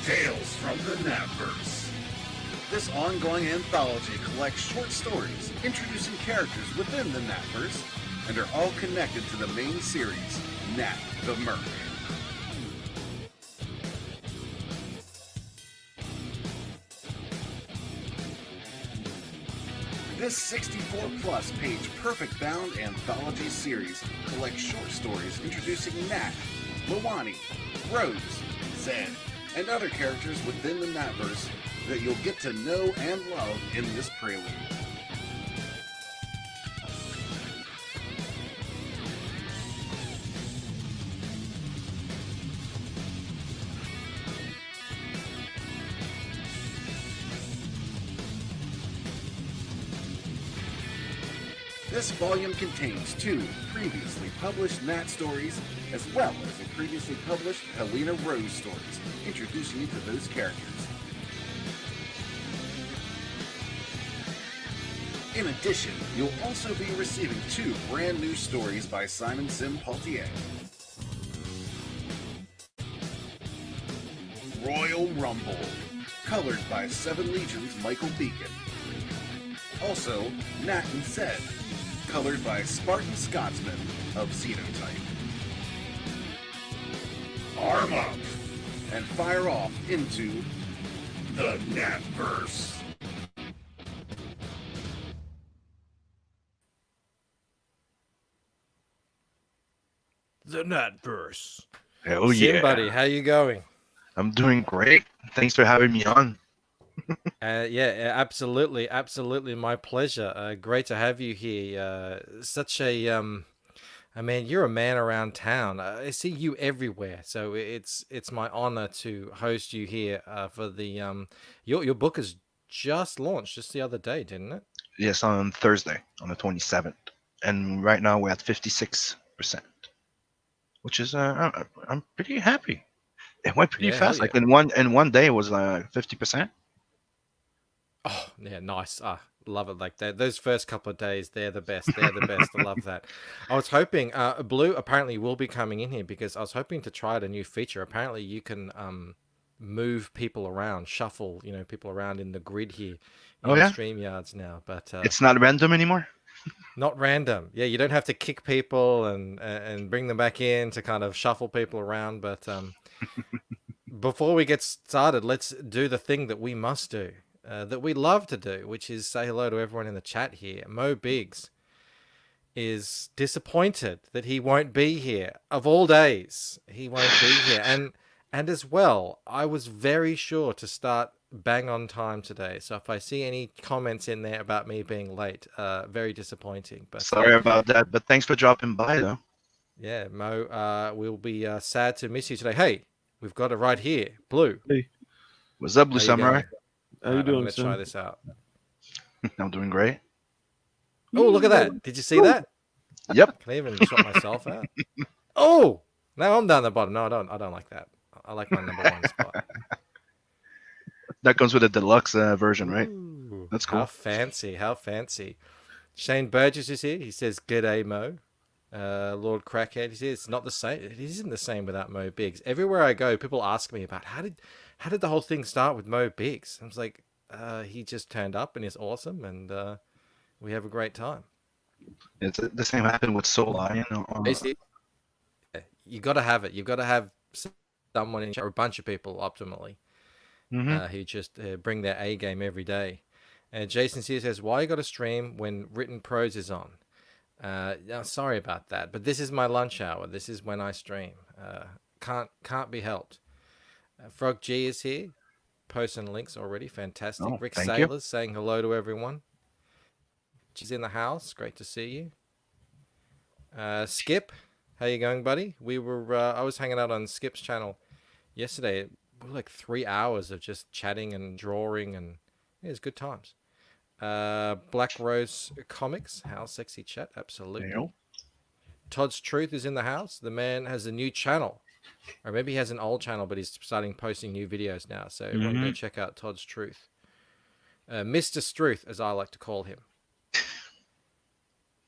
Tales from the NATVERSE. This ongoing anthology collects short stories introducing characters within the NATVERSE and are all connected to the main series, Nat the Merc. This 64-plus page perfect-bound anthology series collects short stories introducing Nat, Lawani, Rose, Zed, and other characters within the NATVERSE that you'll get to know and love in this prelude. This volume contains 2 previously published Nat stories, as well as a previously published Helena Rose stories, introducing you to those characters. In addition, you'll also be receiving 2 brand new stories by Simon Sim Pothier. Royal Rumble, colored by 7 Legions Michael Beacon. Also, Nat and Zed, colored by Spartan Scotsman of Xenotype. Arm up and fire off into the NATVERSE. The NATVERSE. Oh Sim, yeah, buddy, how you going? I'm doing great. Thanks for having me on. Yeah, absolutely, absolutely, my pleasure. Great to have you here. Such a I mean, you're a man around town. I see you everywhere, so it's my honor to host you here for the your book has just launched just the other day, didn't it? Yes, on Thursday, on the 27th, and right now we're at 56%, which is I'm pretty happy. It went pretty Yeah, hell fast. yeah. Like in one day, it was 50%. Oh, yeah, nice. Love it like that. Those first couple of days, they're the best. They're the best. I love that. I was hoping, Blue apparently will be coming in here because I was hoping to try out a new feature. Apparently you can move people around, shuffle, people around in the grid here Oh in yeah, StreamYards now, but it's not random anymore. not random. Yeah, you don't have to kick people and bring them back in to kind of shuffle people around, but before we get started, let's do the thing that we must do, that we love to do, which is say hello to everyone in the chat here. Mo Biggs is disappointed that he won't be here. Of all days, he won't be here. And as well, I was very sure to start bang on time today. So if I see any comments in there about me being late, very disappointing. But Sorry about that, but thanks for dropping by though. yeah, Mo, we'll be sad to miss you today. Hey, we've got it right here. Blue. Hey, What's up, Blue How you Samurai? going? how you I'm doing, going to try son? this out. I'm doing great. Oh, look at that. Did you see that? Yep. Can I even shot myself out? Oh, now I'm down the bottom. No, I don't like that. I like my number 1 spot. That comes with a deluxe version, right? Ooh, That's how cool. fancy, how fancy. Shane Burgess is here. He says, "G'day, Mo." Lord Crackhead, he says, "It's not the same. It isn't the same without Mo Biggs." Everywhere I go, people ask me about how did the whole thing start with Mo Biggs. I was like, he just turned up and he's awesome, and we have a great time. It's the same happened with Soul Lion. Basically, you got to have it. You've got to have someone in or a bunch of people optimally who just bring their A game every day. And Jason C says, "Why you got to stream when written prose is on?" No, sorry about that, but this is my lunch hour. This is when I stream. Can't be helped. Frog G is here, posting links already. Fantastic. Oh, Rick thank you. Sailors saying hello to everyone. She's in the house. Great to see you. Skip, how you going, buddy? I was hanging out on Skip's channel yesterday. We were like 3 hours of just chatting and drawing, and yeah, it was good times. Black Rose Comics, how sexy chat, absolutely. Yep. Todd's Truth is in the house. The man has a new channel, or maybe he has an old channel, but he's starting posting new videos now. So everyone go check out Todd's Truth. Mr. Struth, as I like to call him.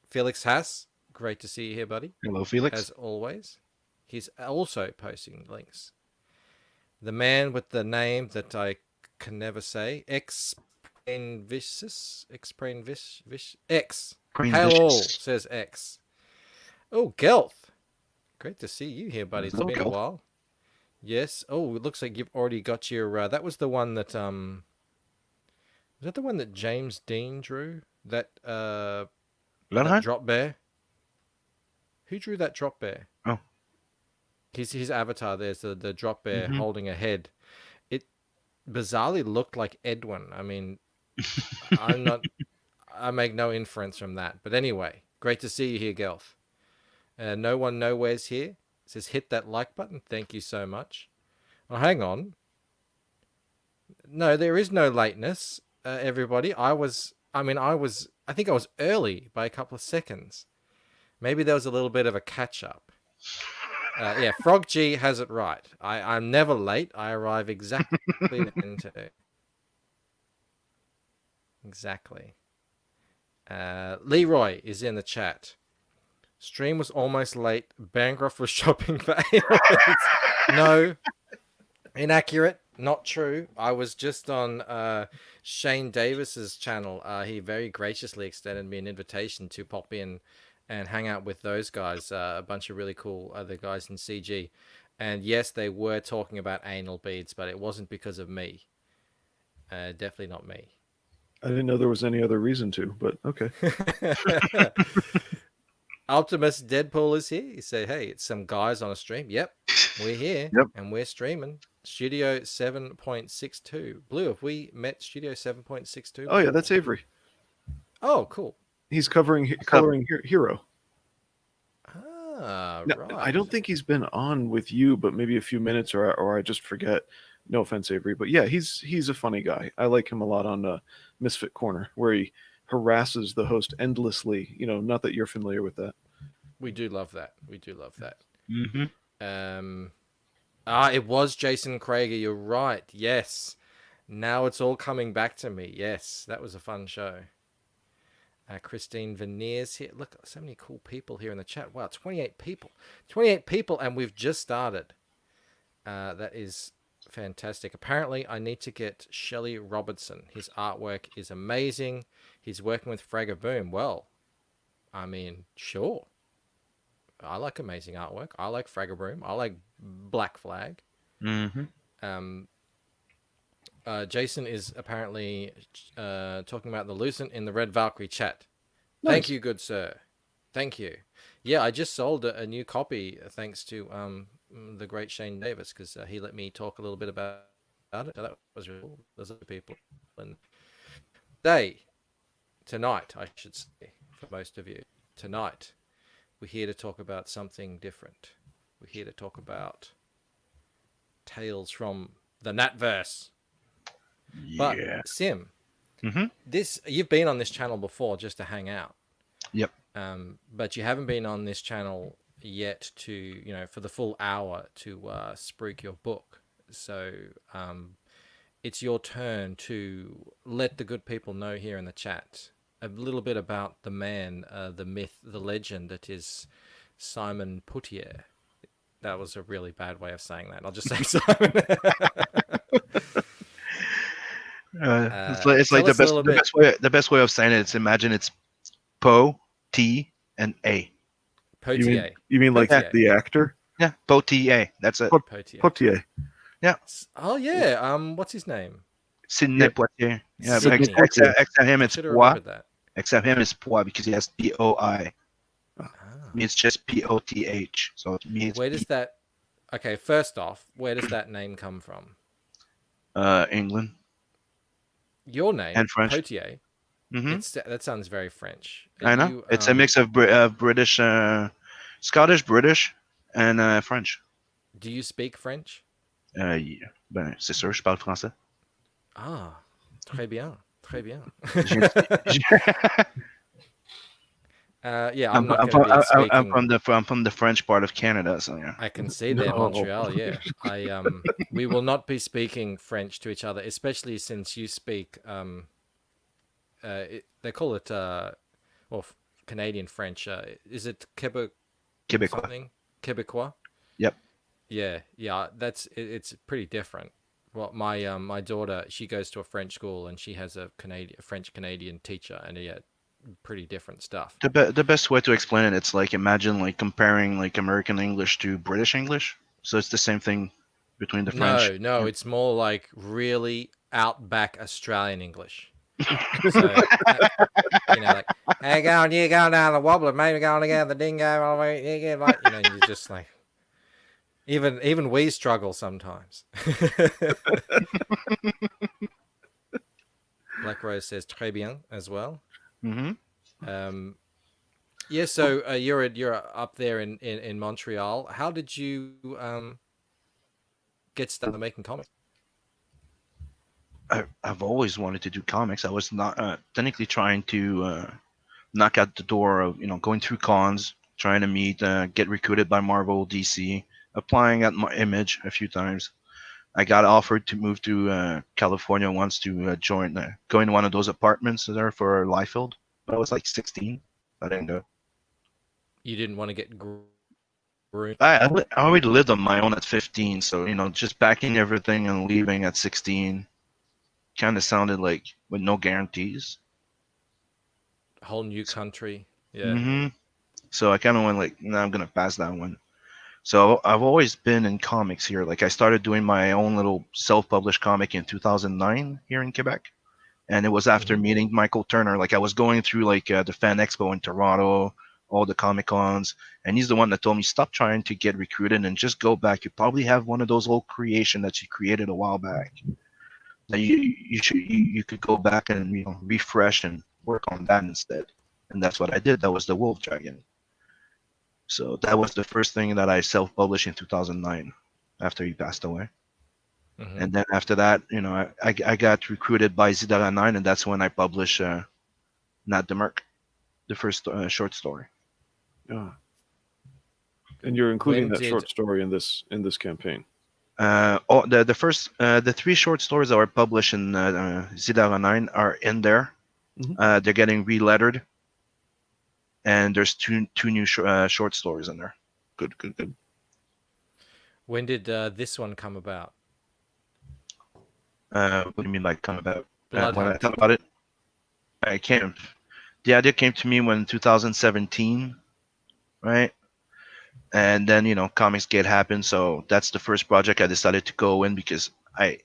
Felix Haas, great to see you here, buddy. Hello, Felix. As always. He's also posting links. The man with the name that I can never say. X. X. Green Hail all, vicious. says X. Oh, Gelth. Great to see you here, buddy. It's Hello, been a Gelth. while. Yes. Oh, it looks like you've already got your. That was the one that Was that the one that James Dean drew? That Leonard? drop bear. Who drew that drop bear? Oh. His avatar. There's the drop bear Mhm. holding a head. It bizarrely looked like Edwin. I mean, I'm not. I make no inference from that. But anyway, great to see you here, Gelf. No one nowhere's here. It says hit that like button. Thank you so much. Oh, hang on. No, there is no lateness, everybody. I think I was early by a couple of seconds. Maybe there was a little bit of a catch up. Yeah, Frog G has it right. I'm never late. I arrive exactly when to. Exactly. Leroy is in the chat. Stream was almost late. Bancroft was shopping for 8 weeks. No. Inaccurate. Not true. I was just on Shane Davis's channel. He very graciously extended me an invitation to pop in and hang out with those guys. A bunch of really cool other guys in CG. And yes, they were talking about anal beads, but it wasn't because of me. Definitely not me. I didn't know there was any other reason to, but okay. Optimus Deadpool is here. He said, hey, it's some guys on a stream. Yep, we're here. Yep. And we're streaming. Studio 7.62. Blue, have we met Studio 7.62? Oh yeah, that's Avery. Oh, cool. He's coloring Hero. Ah, No, right. I don't think he's been on with you, but maybe a few minutes, or I just forget. No offense, Avery, but yeah, he's a funny guy. I like him a lot on Misfit Corner, where he harasses the host endlessly. You know, not that you're familiar with that. We do love that. We do love that. Mm-hmm. It was Jason Krager. You're right. Yes. Now it's all coming back to me. Yes, that was a fun show. Christine Veneers here. Look, so many cool people here in the chat. Wow, 28 people. 28 people, and we've just started. That is fantastic. Apparently, I need to get Shelley Robertson. His artwork is amazing. He's working with Fragger Boom. Well, I mean, sure. I like amazing artwork. I like Fragger Boom. I like Black Flag. Mm-hmm. Jason is apparently talking about the Lucent in the Red Valkyrie chat. Nice. Thank you, good sir. Thank you. Yeah, I just sold a new copy thanks to the great Shane Davis, because he let me talk a little bit about it. So that was really cool. There's other people. And tonight, I should say, for most of you, tonight, we're here to talk about something different. We're here to talk about tales from the NATVERSE. But Yeah. Sim, Mm-hmm. you've been on this channel before just to hang out. Yep. But you haven't been on this channel yet for the full hour to spruik your book. So it's your turn to let the good people know here in the chat a little bit about the man, the myth, the legend that is Simon Pothier. That was a really bad way of saying that. I'll just say Simon. It's like the best way of saying it is, imagine it's Po-T and A. Pothier. You mean like Pothier. the actor? Yeah, Po-T-A. That's it. Pothier. Pothier. Oh yeah. What's his name? Sidney Yep. Poitier. Yeah, Sidney but except him, I it's should have Pois. remembered that. Except him, it's Pois because he has P-O-I. Ah. It's just P-O-T-H. So it means Where does that? Okay, first off, where does that name come from? England Your name, and French. Pothier. Mm-hmm. That sounds very French. I know. It's a mix of British, Scottish, British, and French. Do you speak French? Yeah. Ben, c'est sûr, je parle français. Ah, très bien, très bien. Yeah, I'm not going to be speaking. I'm from the French part of Canada, so yeah. I can see there, Montreal. Yeah, we will not be speaking French to each other, especially since you speak. They call it Canadian French. Is it Québécois. something? Québécois. Yep. Yeah, yeah, it's pretty different. Well, my daughter, she goes to a French school and she has a French Canadian teacher, and yeah, pretty different stuff. The best way to explain it, it's like imagine like comparing like American English to British English. So it's the same thing between the French. No, no, it's more like really outback Australian English. So, like, hey, you going down the wobbler, maybe going to get the dingo, like, and you're just like, even we struggle sometimes. Black Rose says très bien as well. Mm-hmm. Um, yeah, so you're up there in Montreal. How did you get started making comics? I've always wanted to do comics. I was not technically trying to knock out the door of going through cons, trying to meet, get recruited by Marvel, DC, applying at my Image a few times. I got offered to move to California once to go in one of those apartments there for Liefeld. But I was like 16. I didn't go. You didn't want to get groomed. I already lived on my own at 15, so just packing everything and leaving at 16 kind of sounded like with no guarantees. Whole new country. Yeah. hmm So I kind of went like, no, I'm gonna pass that one. So I've always been in comics here. Like I started doing my own little self-published comic in 2009 here in Quebec, and it was after meeting Michael Turner. Like I was going through like the Fan Expo in Toronto, all the Comic Cons, and he's the one that told me stop trying to get recruited and just go back. You probably have one of those old creation that you created a while back. That you could go back and refresh and work on that instead. And that's what I did. That was the Wolf Dragon. So that was the first thing that I self-published in 2009 after he passed away. Mm-hmm. And then after that, I got recruited by Zidara 9, and that's when I published Not the Merc, the first short story. Yeah. And you're including When that short story in this campaign. The three short stories that were published in Zidara 9 are in there. Mhm. They're getting re-lettered, and there's two new short stories in there. Good. When did this one come about? What do you mean, like, come about? When I Bloodhunt. thought about it, the idea came to me when 2017, right? And then Comicsgate happened, so that's the first project I decided to go in because I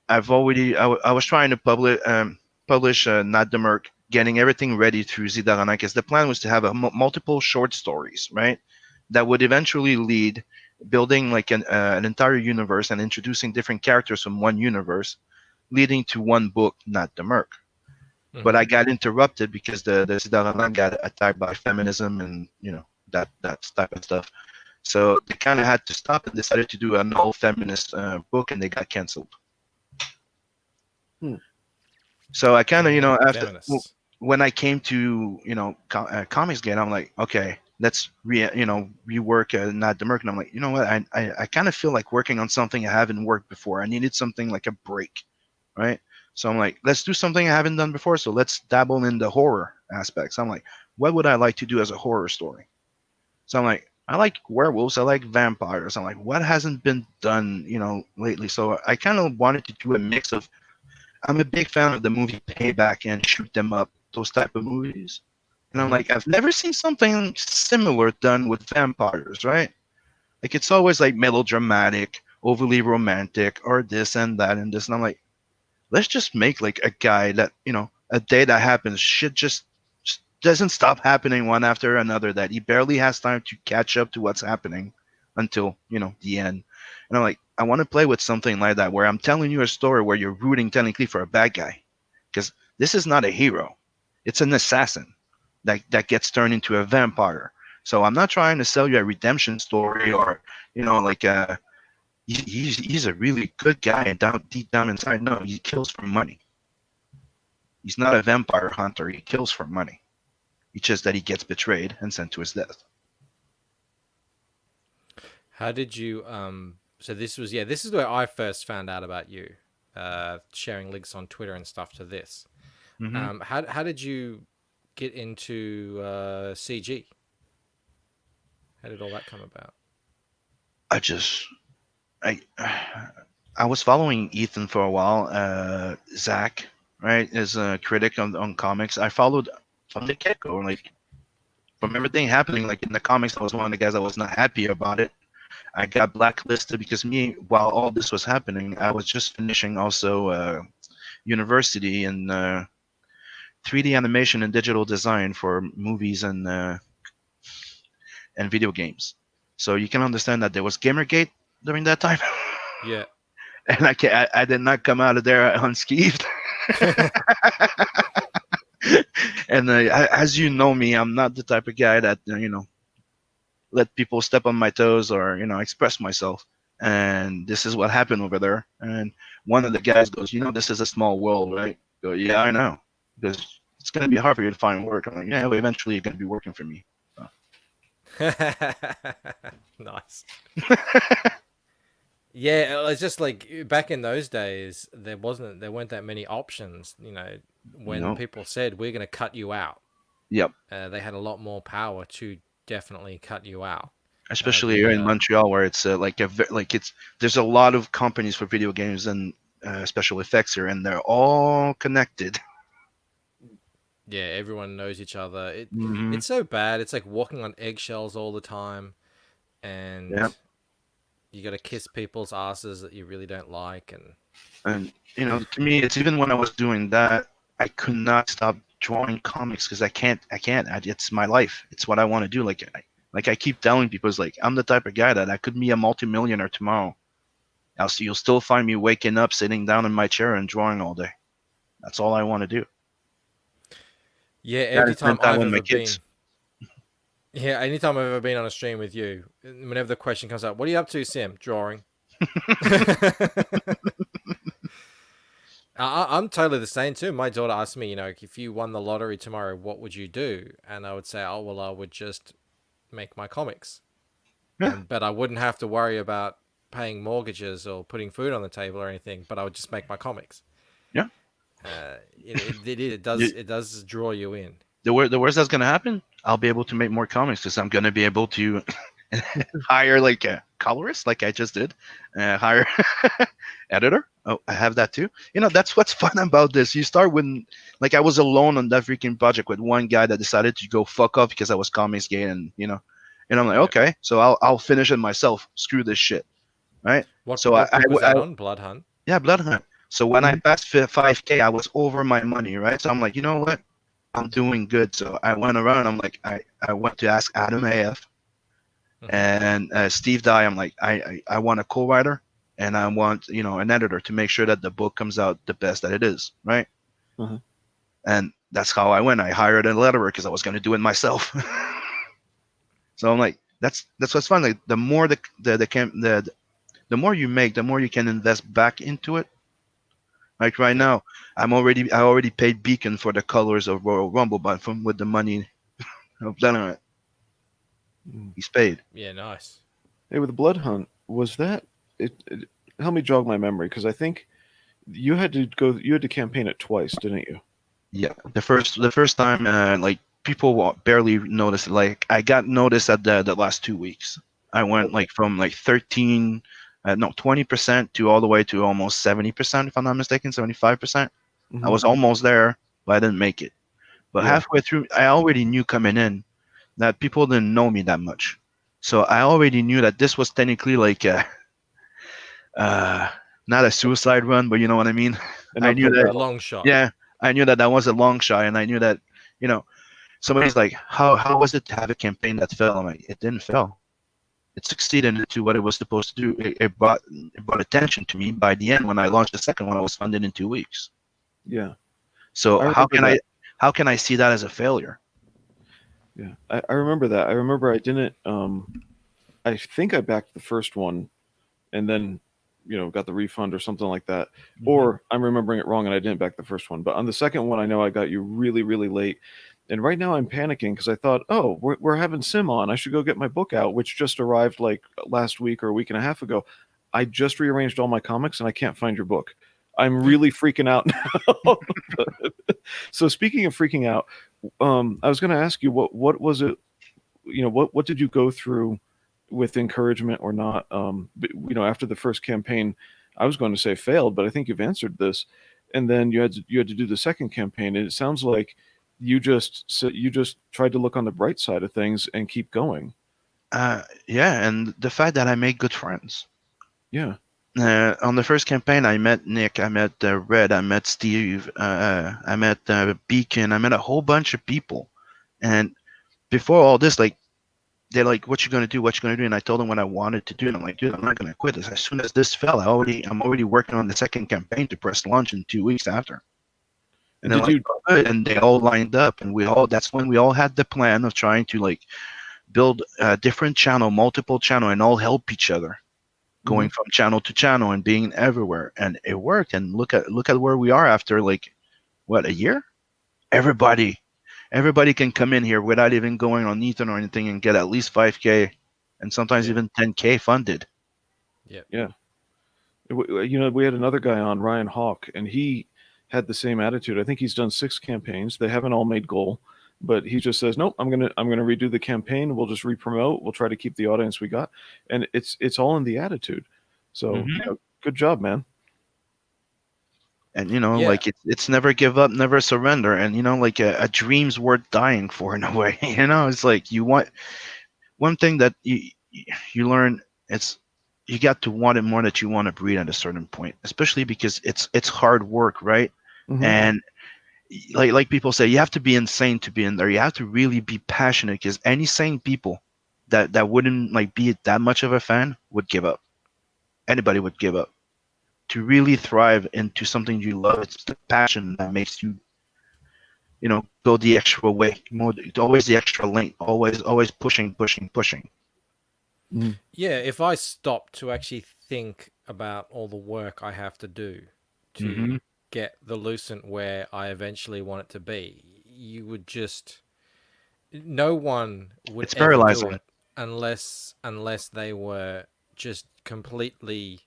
was trying to publish Not the Merc, getting everything ready through Zidarana, because the plan was to have multiple short stories, right? That would eventually lead building like an entire universe and introducing different characters from one universe, leading to one book, Not the Merc. Mm-hmm. But I got interrupted because the Zidarana got attacked by feminism and that type of stuff. So they kind of had to stop and decided to do an all-feminist book, and they got canceled. So I kind of, after when I came to, Comicsgate, I'm like, okay, let's rework Not the Merc. And I'm like, you know what? I kind of feel like working on something I haven't worked before. I needed something like a break, right? So I'm like, let's do something I haven't done before. So let's dabble in the horror aspects. I'm like, what would I like to do as a horror story? So I'm like, I like werewolves. I like vampires. I'm like, what hasn't been done, lately? So I kind of wanted to do a mix of. I'm a big fan of the movie Payback and Shoot 'Em Up, those type of movies. And I'm like, I've never seen something similar done with vampires, right? Like it's always like melodramatic, overly romantic, or this and that and this. And I'm like, let's just make like a guy that, a day that happens, shit just doesn't stop happening one after another, that he barely has time to catch up to what's happening until, the end. And I'm like, I want to play with something like that, where I'm telling you a story where you're rooting technically for a bad guy. Because this is not a hero. It's an assassin that gets turned into a vampire. So I'm not trying to sell you a redemption story or, like he's a really good guy and deep down inside. No, he kills for money. He's not a vampire hunter. He kills for money. It's just that he gets betrayed and sent to his death. How did you so this is where I first found out about you, sharing links on Twitter and stuff to this. Mm-hmm. How did you get into CG? How did all that come about? I was following Ethan for a while. Zach, right, is a critic on comics. I followed from the get go, like from everything happening. Like in the comics, I was one of the guys that was not happy about it. I got blacklisted because while all this was happening, I was just finishing also university in 3D animation and digital design for movies and video games. So you can understand that there was Gamergate during that time. Yeah. And I did not come out of there unscathed. And as you know me, I'm not the type of guy that let people step on my toes or express myself. And this is what happened over there. And one of the guys goes, this is a small world, right? I go, yeah, I know, because it's gonna be hard for you to find work. I'm like, yeah, well, eventually you're gonna be working for me. So. Nice. Yeah, it's just like back in those days, there weren't that many options. When people said we're going to cut you out, Yep. They had a lot more power to definitely cut you out. Especially here in Montreal, where it's there's a lot of companies for video games and special effects here, and they're all connected. Yeah, everyone knows each other. Mhm. It's so bad. It's like walking on eggshells all the time, and Yep. you got to kiss people's asses that you really don't like, And to me, it's even when I was doing that, I could not stop drawing comics because I can't. It's my life. It's what I want to do. Like I keep telling people, it's like I'm the type of guy that I could be a multimillionaire tomorrow. You'll still find me waking up, sitting down in my chair, and drawing all day. That's all I want to do. Yeah, anytime I've ever been on a stream with you, whenever the question comes up, what are you up to, Sim? Drawing. I'm totally the same too. My daughter asked me, if you won the lottery tomorrow, what would you do? And I would say, oh, well, I would just make my comics. Yeah. But I wouldn't have to worry about paying mortgages or putting food on the table or anything, but I would just make my comics. Yeah. It does draw you in. The worst that's gonna happen, I'll be able to make more comics because I'm gonna be able to hire like a colorist, like I just did, hire editor. Oh, I have that too. That's what's fun about this. You start with, like, I was alone on that freaking project with one guy that decided to go fuck off because I was comics gay, and I'm like, okay, so I'll finish it myself. Screw this shit, right? What So book was that on? Blood Hunt? Yeah, Blood Hunt. So when I passed 5K, I was over my money, right? So I'm like, you know what? I'm doing good. So I went around. I'm like, I went to ask Adam AF and Steve Dye. I'm like, I want a co-writer and I want an editor to make sure that the book comes out the best that it is, right? Uh-huh. And that's how I went. I hired a letterer because I was going to do it myself. So I'm like, that's what's fun. Like the more the more you make, the more you can invest back into it. Like right now, I already paid Beacon for the colors of Royal Rumble, but with the money of Leonard, he's paid. Yeah, nice. Hey, with the Blood Hunt, was that it? Help me jog my memory, because I think you had to campaign it twice, didn't you? Yeah, the first time, like people barely noticed. Like I got noticed at the last 2 weeks. I went from 13. 20% to all the way to almost 70%, if I'm not mistaken, 75%. Mm-hmm. I was almost there, but I didn't make it. But halfway through, I already knew coming in that people didn't know me that much. So I already knew that this was technically like not a suicide run, but you know what I mean? I knew that long shot. Yeah, I knew that was a long shot, and I knew that, somebody's like, how was it to have a campaign that fell? I'm like, it didn't fail. It succeeded into what it was supposed to do. It brought attention to me. By the end, when I launched the second one, I was funded in 2 weeks. Yeah. So how can I see that as a failure? Yeah, I remember that. I remember I didn't. I think I backed the first one, and then got the refund or something like that. Mm-hmm. Or I'm remembering it wrong, and I didn't back the first one. But on the second one, I know I got you really, really late. And right now I'm panicking because I thought, oh, we're having Sim on. I should go get my book out, which just arrived like last week or a week and a half ago. I just rearranged all my comics and I can't find your book. I'm really freaking out now. So speaking of freaking out, I was going to ask you, what was it? What did you go through with encouragement or not. But, after the first campaign, I was going to say failed, but I think you've answered this. And then you had to do the second campaign, and it sounds like you just tried to look on the bright side of things and keep going. Yeah, and the fact that I made good friends. Yeah. On the first campaign, I met Nick, I met Red, I met Steve, I met Beacon, I met a whole bunch of people. And before all this, like, they're like, "What you gonna do? What you gonna do?" And I told them what I wanted to do, and I'm like, "Dude, I'm not gonna quit this." As soon as this fell, I'm already working on the second campaign to press launch in 2 weeks after. And they're Did like, you? "Oh, good." And they all lined up, and that's when we all had the plan of trying to like build a different channel, multiple channel, and all help each other, going from channel to channel and being everywhere. And it worked. And look at where we are after like what, a year? Everybody can come in here without even going on Ethan or anything and get at least 5K and sometimes even 10K funded. Yeah. We had another guy on, Ryan Hawk, and he had the same attitude. I think he's done 6 campaigns. They haven't all made goal, but he just says, "Nope, I'm gonna redo the campaign. We'll just re-promote. We'll try to keep the audience we got," and it's all in the attitude. So good job, man. And like it's never give up, never surrender. And like a dream's worth dying for in a way. It's like you want one thing that you learn. It's you got to want it more that you want to breathe at a certain point, especially because it's hard work, right? And like people say, you have to be insane to be in there. You have to really be passionate, because any sane people that wouldn't like be that much of a fan would give up. Anybody would give up. To really thrive into something you love, it's the passion that makes you go the extra way, more, always the extra length, always pushing. Yeah, if I stop to actually think about all the work I have to do to get the Lucent where I eventually want it to be, you would just, no one would It's ever do paralyzing. it unless they were just completely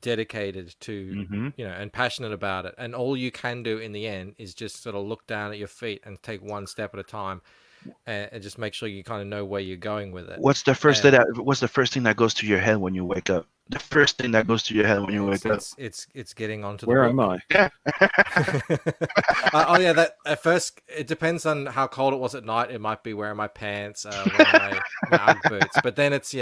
dedicated to, and passionate about it. And all you can do in the end is just sort of look down at your feet and take one step at a time, and just make sure you kind of know where you're going with it. What's the first thing that goes to your head when you wake up? The first thing that goes to your head when you wake up. It's getting onto Where the book. am I? Yeah. Oh yeah, that at first it depends on how cold it was at night. It might be wearing my pants, wearing my Ugg boots. But then it's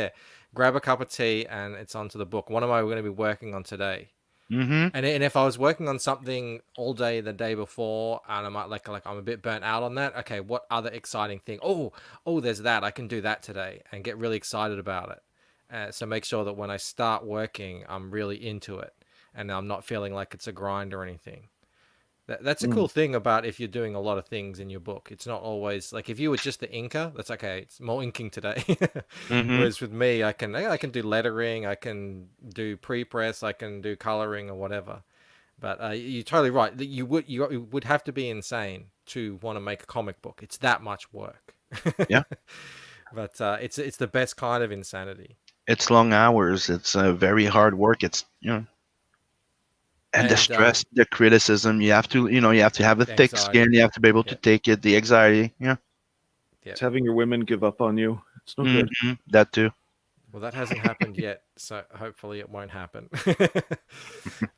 grab a cup of tea and it's onto the book. What am I going to be working on today? And if I was working on something all day the day before, and I might like I'm a bit burnt out on that. Okay, what other exciting thing? Oh, there's that. I can do that today, and get really excited about it. So make sure that when I start working, I'm really into it, and I'm not feeling like it's a grind or anything. That's a cool thing about if you're doing a lot of things in your book. It's not always like if you were just the inker, that's okay. It's more inking today. Whereas with me, I can do lettering, I can do pre-press, I can do coloring or whatever. But you're totally right. You would have to be insane to want to make a comic book. It's that much work. Yeah. But it's the best kind of insanity. It's long hours. It's very hard work. It's and the stress, the criticism, you have to have a thick skin. You have to be able to take it. The anxiety, It's having your women give up on you. It's no good. That too. Well, that hasn't happened yet, so hopefully it won't happen.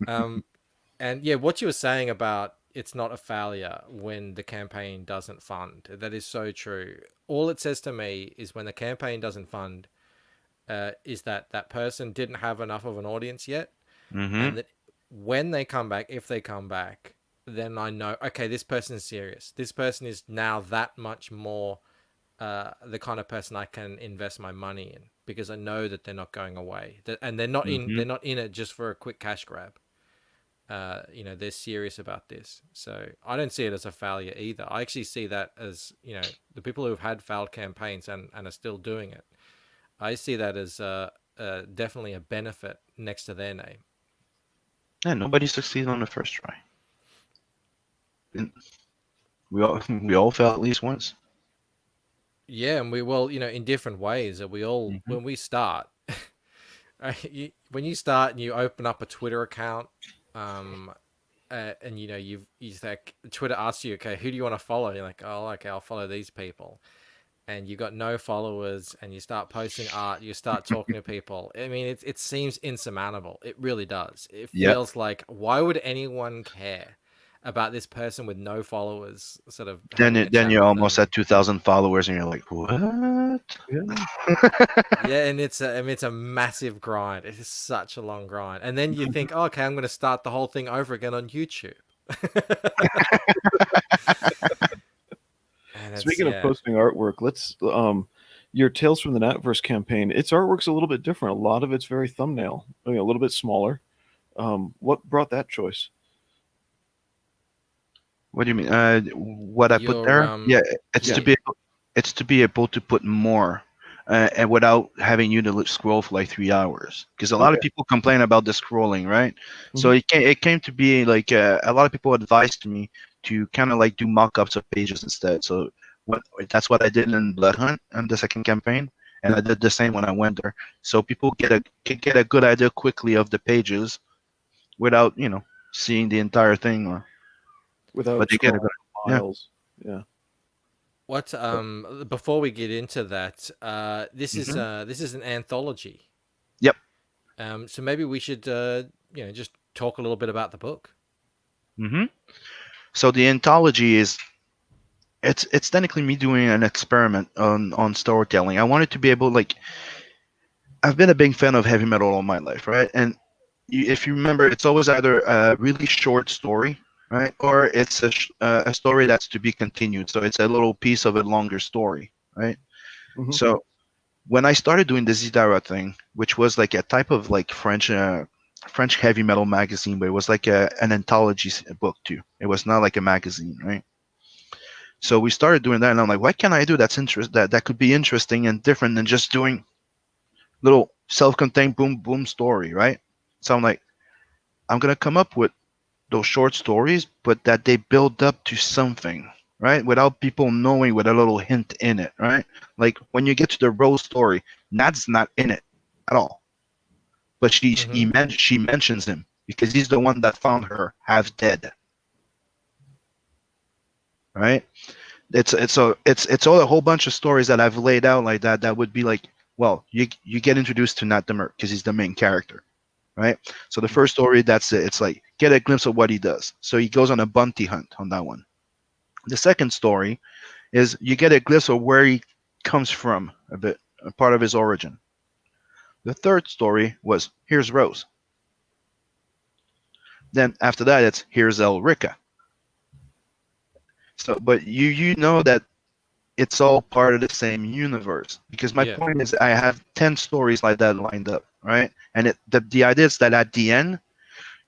And what you were saying about it's not a failure when the campaign doesn't fund, that is so true. All it says to me is when the campaign doesn't fund, is that person didn't have enough of an audience yet, and that when they come back, if they come back, then I know, okay, this person is serious. This person is now that much more the kind of person I can invest my money in, because I know that they're not going away, and they're not in it just for a quick cash grab. They're serious about this. So I don't see it as a failure either. I actually see that as, the people who have had failed campaigns and are still doing it. I see that as definitely a benefit next to their name. Yeah, nobody succeeds on the first try. We all fail at least once. Yeah, and we will, in different ways. That we all, when we start, when you start and you open up a Twitter account, and you like Twitter asks you, okay, who do you want to follow? You're like, oh, okay, I'll follow these people. and you got no followers, and you start posting art, you start talking to people. I mean, it seems insurmountable. It really does. It Yeah. feels like, why would anyone care about this person with no followers sort of Then having a then chat you're with almost them? at 2,000 followers, and you're like, what? Yeah. Yeah, and it's a massive grind. It is such a long grind. And then you think, oh, okay, I'm going to start the whole thing over again on YouTube. And it's, Speaking of yeah. posting artwork, let's your Tales from the NATVERSE campaign. Its artwork's a little bit different. A lot of it's very thumbnail, I mean, a little bit smaller. What brought that choice? What do you mean? What I put Your there? Yeah, it's yeah, to be it's to be able to put more, and without having you to scroll for like 3 hours. Because a lot of Okay. people complain about the scrolling, right? So Mhm. it came to be like a lot of people advised me to kind of like do mock-ups of pages instead. So what that's what I did in Blood Hunt on the second campaign, and I did the same when I went there. So people could get a good idea quickly of the pages without seeing the entire thing, or Without but they get a scrolling good yeah. miles. Yeah. what before we get into that, Hmm. this is an anthology. Yep. So maybe we should just talk a little bit about the book. Hmm. So the anthology is it's technically me doing an experiment on storytelling. I wanted to be able, like, I've been a big fan of heavy metal all my life, right? And if you remember, it's always either a really short story, right, or it's a story that's to be continued. So it's a little piece of a longer story, right? Hmm. So when I started doing the Zidara thing, which was like a type of like French heavy metal magazine, but it was like an anthology book too. It was not like a magazine, right? So we started doing that, and I'm like, what can I do that could be interesting and different than just doing little self-contained boom boom story, right? So I'm like, I'm gonna come up with those short stories, but that they build up to something, right? Without people knowing, with a little hint in it, right? Like when you get to the Rose story, Nat's not in it at all, but Mm-hmm. she mentions him because he's the one that found her half dead, right? It's all a whole bunch of stories that I've laid out like that that would be like, well, you get introduced to Nat the Merc because he's the main character, right? So the first story, that's it. It's like get a glimpse of what he does. So he goes on a bounty hunt on that one. The second story is you get a glimpse of where he comes from, a part of his origin. The third story was here's Rose. Then after that, it's here's Elrica. So, but you know that it's all part of the same universe, because my Yeah. point is I have 10 stories like that lined up, right? And the idea is that at the end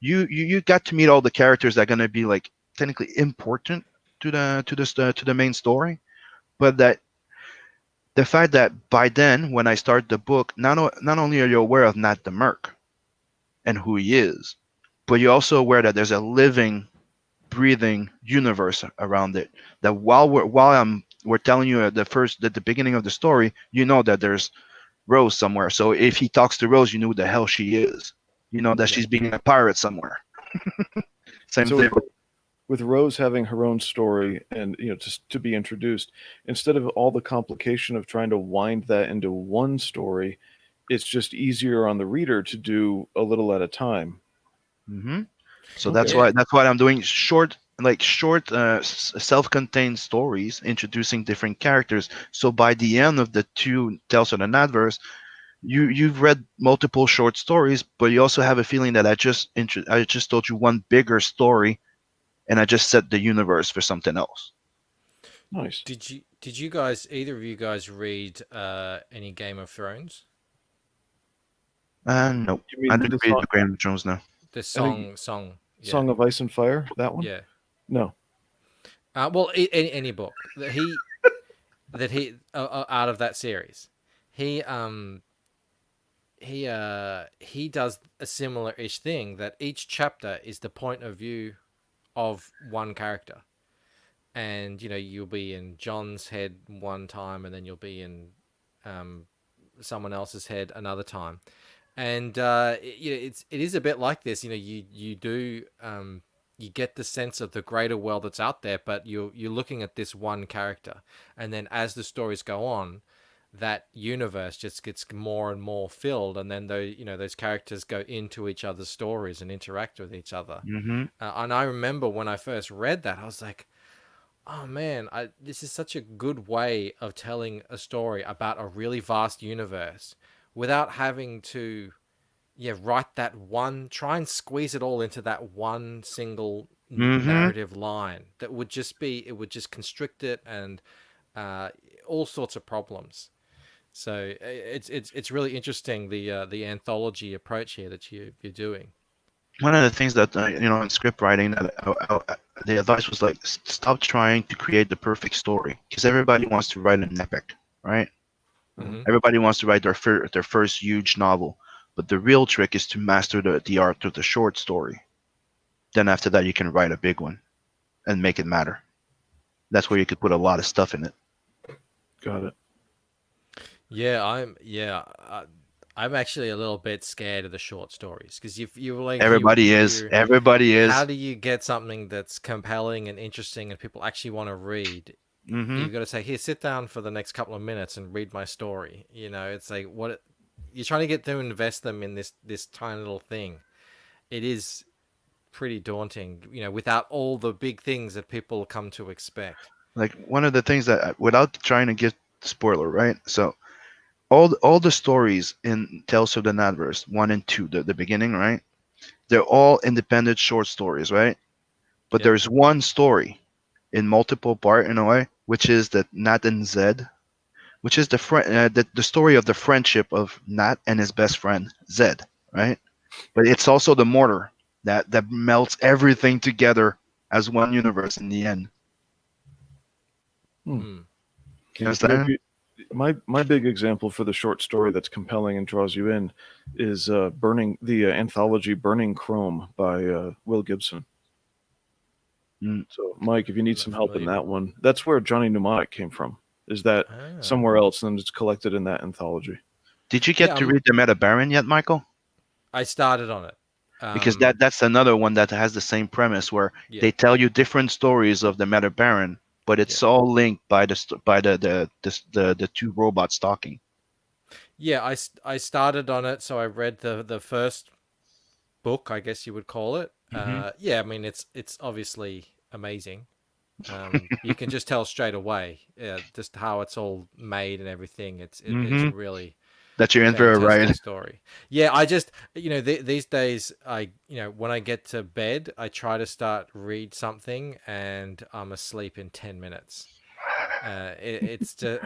you got to meet all the characters that are going to be like technically important to the main story, but that the fact that by then when I start the book, not only are you aware of Nat the Merc and who he is, but you're also aware that there's a living, breathing universe around it. That we're telling you at the beginning of the story, you know that there's Rose somewhere. So if he talks to Rose, you know who the hell she is. You know that Yeah. she's being a pirate somewhere. Same So thing. with Rose having her own story and just to be introduced, instead of all the complication of trying to wind that into one story, it's just easier on the reader to do a little at a time. Hmm. So Okay. Yeah. that's why I'm doing short self-contained stories introducing different characters. So by the end of the two Tales of the Adverse, you've read multiple short stories, but you also have a feeling that I just told you one bigger story, and I just set the universe for something else. Nice. Did you guys, either of you guys, read any Game of Thrones? Nope, You I mean didn't the read song, the Game of Thrones now. The I think song, yeah, Song of Ice and Fire? That one? yeah. No. Well, any book that he out of that series, he he does a similar-ish thing, that each chapter is the point of view of one character, and you'll be in John's head one time, and then you'll be in um, someone else's head another time, and it is a bit like this. You do you get the sense of the greater world that's out there, but you're looking at this one character, and then as the stories go on, that universe just gets more and more filled, and then those characters go into each other's stories and interact with each other. Mm-hmm. And I remember when I first read that, I was like, oh man, this is such a good way of telling a story about a really vast universe without having to, write that one, try and squeeze it all into that one single Mm-hmm. narrative line. That would just be, it would just constrict it, and all sorts of problems. So it's really interesting, the anthology approach here that you're doing. One of the things that in script writing, the advice was like, stop trying to create the perfect story, because everybody wants to write an epic, right? Mm-hmm. Everybody wants to write their first huge novel, but the real trick is to master the art of the short story. Then after that, you can write a big one and make it matter. That's where you could put a lot of stuff in it. Got it. I'm actually a little bit scared of the short stories, because if you like, Everybody is. How do you get something that's compelling and interesting and people actually want to read? Mm-hmm. You've got to say, here, sit down for the next couple of minutes and read my story. It's like, what you're trying to get them to invest them in this tiny little thing. It is pretty daunting, without all the big things that people come to expect. Like, one of the things that, without trying to get spoiler, right? So all the stories in Tales of the NATVERSE 1 and 2, the beginning, right? They're all independent short stories, right? But Yep. there's one story in multiple part, in a way, which is the Nat and Zed, which is the story of the friendship of Nat and his best friend Zed, right? But it's also the mortar that melts everything together as one universe in the end. Hmm. You understand? My big example for the short story that's compelling and draws you in is the anthology Burning Chrome by Will Gibson. So, Mike, if you need some help in that one, that's where Johnny Mnemonic came from. Is that somewhere else, and it's collected in that anthology. Did you get to read the Meta Baron yet, Michael? I started on it. Because that's another one that has the same premise, where they tell you different stories of the Meta Baron, but it's all linked by the two robots talking. Yeah, I started on it, so I read the first book, I guess you would call it. Mm-hmm. I mean, it's obviously amazing. You can just tell straight away, just how it's all made and everything. It's really that you're in for a ride. Story. Yeah, I just these days, when I get to bed, I try to read something, and I'm asleep in 10 minutes. It's just,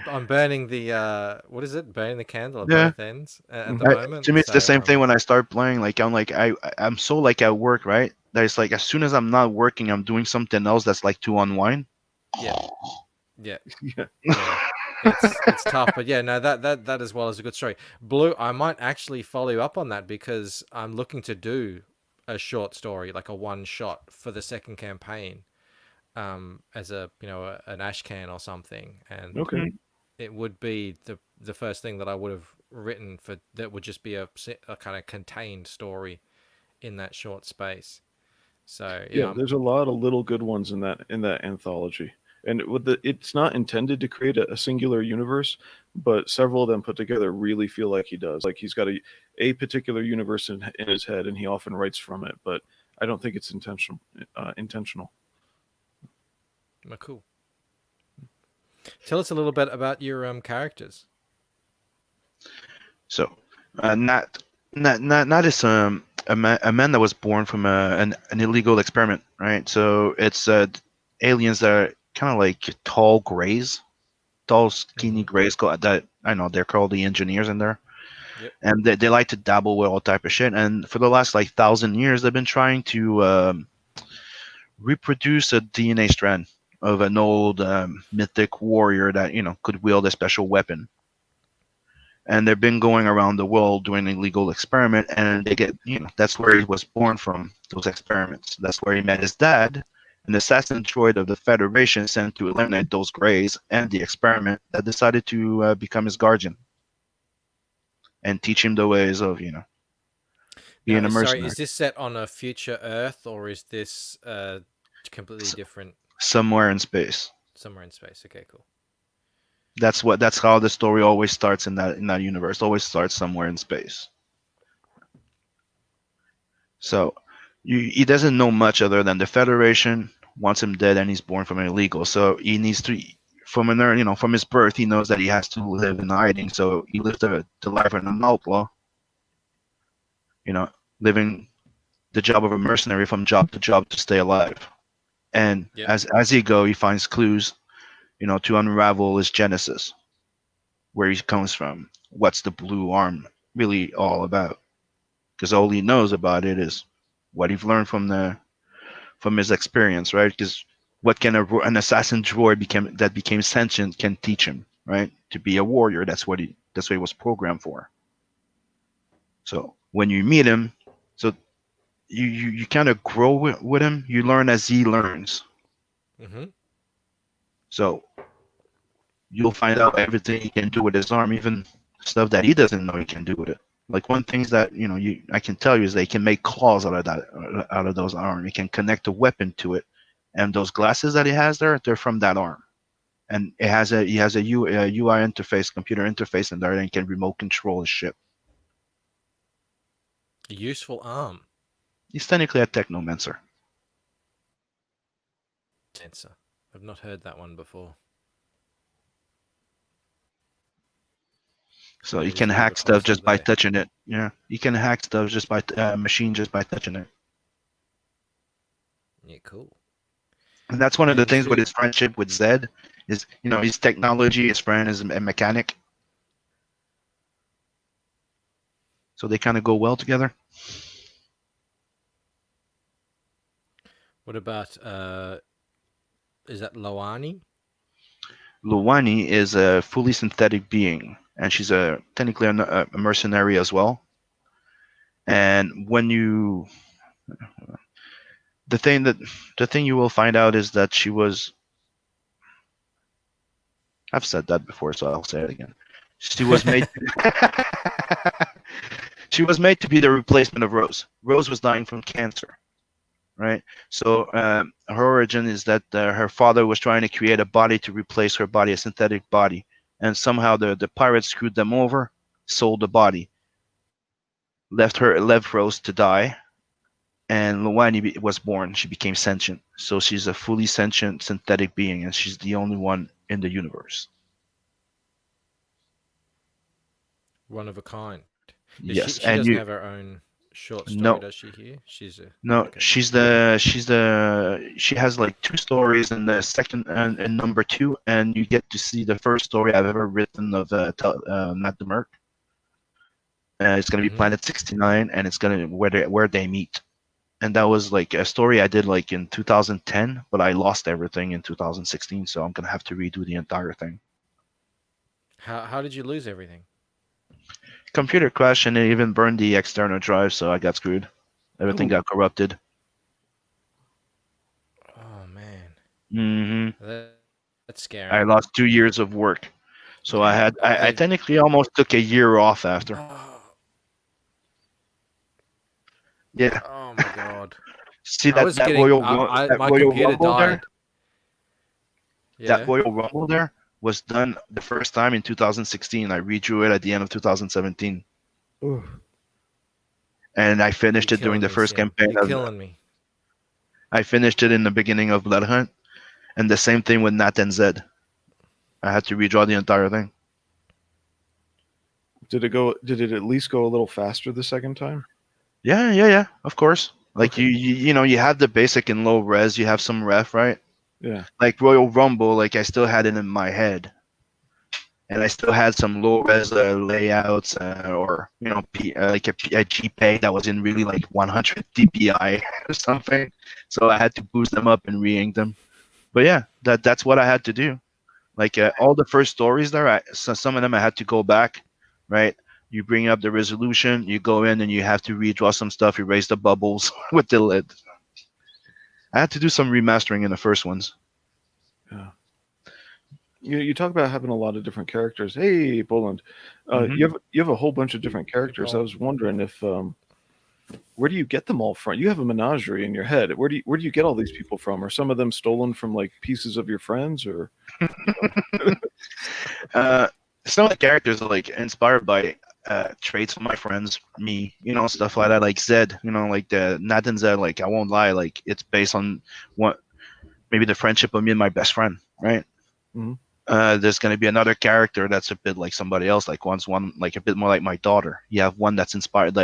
I'm burning the what is it? Burning the candle at both ends at the moment. To me, it's the same thing when I start playing. Like, I'm so like at work, right? That it's like, as soon as I'm not working, I'm doing something else that's like to unwind. Yeah. It's tough, but no, that as well is a good story. Blue, I might actually follow you up on that, because I'm looking to do a short story, like a one shot for the second campaign, as a an ash can or something, and it would be the first thing that I would have written for that would just be a kind of contained story in that short space. So there's a lot of little good ones in that anthology. And it's not intended to create a singular universe, but several of them put together really feel like he does. Like, he's got a particular universe in his head, and he often writes from it. But I don't think it's intentional. Cool. Tell us a little bit about your characters. So, Nat is a man that was born from an illegal experiment, right? So it's aliens that are kind of like tall grays, tall skinny grays. That I know they're called the engineers in there, and they like to dabble with all type of shit. And for the last 1,000 years, they've been trying to reproduce a DNA strand of an old mythic warrior that could wield a special weapon. And they've been going around the world doing an illegal experiment, and they get that's where he was born from, those experiments. That's where he met his dad, an assassin droid of the Federation sent to eliminate those grays and the experiment, that decided to become his guardian and teach him the ways of, being a Sorry, mercenary. is this set on a future Earth, or is this completely different? Somewhere in space. Somewhere in space. Okay, cool. That's how the story always starts in that universe. Always starts somewhere in space. So he doesn't know much other than the Federation wants him dead and he's born from an illegal. So he needs to from his birth he knows that he has to live in hiding. So he lives the life of an outlaw. Living the job of a mercenary from job to job to stay alive. And Yep. as he goes, he finds clues, to unravel his genesis, where he comes from. What's the blue arm really all about? Because all he knows about it is what he's learned from his experience, right? Because what can an assassin droid that became sentient can teach him, right? To be a warrior. That's what he was programmed for. So when you meet him, so you kind of grow with him. You learn as he learns. Mm-hmm. So you'll find out everything he can do with his arm, even stuff that he doesn't know he can do with it. Like one thing that I can tell you is they can make claws out of those arms. You can connect a weapon to it, and those glasses that he has there, they're from that arm. And he has a UI interface, computer interface in there, and he can remote control his ship. A useful arm. He's technically a technomancer. Sensor. I've not heard that one before. So you can hack stuff just by touching it. Yeah, you can hack stuff just by machine just by touching it. Yeah, cool. And that's one of the things with his friendship with Zed is, his technology, his friend is a mechanic. So they kind of go well together. What about is that Loani? Luwani is a fully synthetic being, and she's technically a mercenary as well. And the thing you will find out is that she was. I've said that before, so I'll say it again. She was made. She was made to be the replacement of Rose. Rose was dying from cancer, right? So her origin is that her father was trying to create a body to replace her body, a synthetic body, and somehow the pirates screwed them over, sold the body, left Rose to die, and Luwani was born. She became sentient, so she's a fully sentient synthetic being, and she's the only one in the universe. One of a kind. Yes, she doesn't have her own short story, does she? Here, she has like 2 stories in the second and number 2, and you get to see the first story I've ever written of Matt DeMerc. It's gonna be Planet 69, and it's gonna where they meet, and that was like a story I did like in 2010, but I lost everything in 2016, so I'm gonna have to redo the entire thing. How did you lose everything? Computer crashed, and it even burned the external drive, so I got screwed. Everything got corrupted. Oh man. Mm-hmm. That's scary. I lost 2 years of work, so I technically almost took a year off after. Yeah. Oh my god. See that Royal computer Rumble died. there? Yeah. That Royal Rumble there was done the first time in 2016. I redrew it at the end of 2017. Ooh. And I finished it during the first campaign. You're killing me. I finished it in the beginning of Blood Hunt, and the same thing with Nat and Zed. I had to redraw the entire thing. Did it at least go a little faster the second time? Yeah, of course. Like you have the basic in low res, you have some ref, right? Yeah. Like Royal Rumble, like I still had it in my head, and I still had some low res layouts, or like a GPEG that was in really like 100 dpi or something. So I had to boost them up and re-ink them. But yeah, that's what I had to do. Like all the first stories there, some of them I had to go back, right? You bring up the resolution, you go in and you have to redraw some stuff, erase the bubbles with the lid. I had to do some remastering in the first ones. Yeah. You talk about having a lot of different characters. Hey, Poland, you have a whole bunch of different characters. I was wondering if where do you get them all from? You have a menagerie in your head. Where do you get all these people from? Are some of them stolen from like pieces of your friends, or Some of the characters are like inspired by traits of my friends, me, stuff like that. Like Zed, like the Nat and Zed. Like I won't lie, like it's based on what maybe the friendship of me and my best friend, right? Mhm. There's going to be another character that's a bit like somebody else, like one like a bit more like my daughter. You have one that's inspired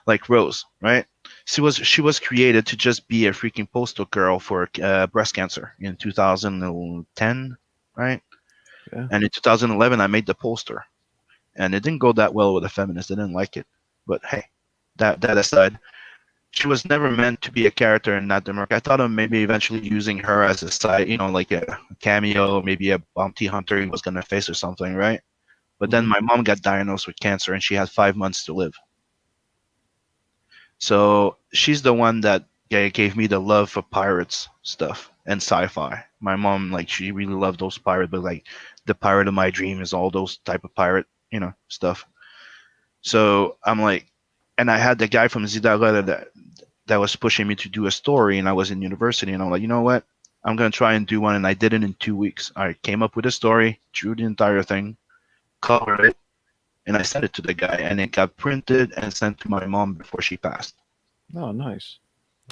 like Rose, right? She was created to just be a freaking poster girl for breast cancer in 2010, right? Yeah. And in 2011, I made the poster, and it didn't go that well with the feminists. They didn't like it, but hey, that aside, she was never meant to be a character in Not Denmark. I thought of maybe eventually using her as a side, like a cameo, maybe a bounty hunter he was gonna face or something, right? But then my mom got diagnosed with cancer, and she had 5 months to live. So she's the one that gave me the love for pirates stuff and sci-fi. My mom, like, she really loved those pirates, but like the pirate of my dream is all those type of pirate, stuff. So I'm like, and I had the guy from Zidara that was pushing me to do a story, and I was in university, and I'm like, you know what? I'm gonna try and do one, and I did it in 2 weeks. I came up with a story, drew the entire thing, colored it, and I sent it to the guy, and it got printed and sent to my mom before she passed. Oh, nice.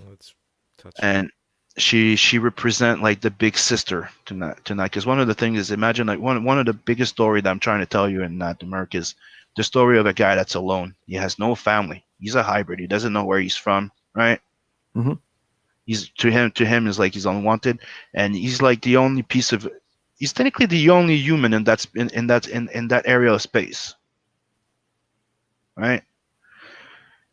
That's touching. And she represent like the big sister tonight. Because one of the things is, imagine like one of the biggest story that I'm trying to tell you in Not America is the story of a guy that's alone. He has no family. He's a hybrid. He doesn't know where he's from, right? Mhm. He's to him is like he's unwanted, and he's like the only piece of. He's technically the only human in that area of space, right?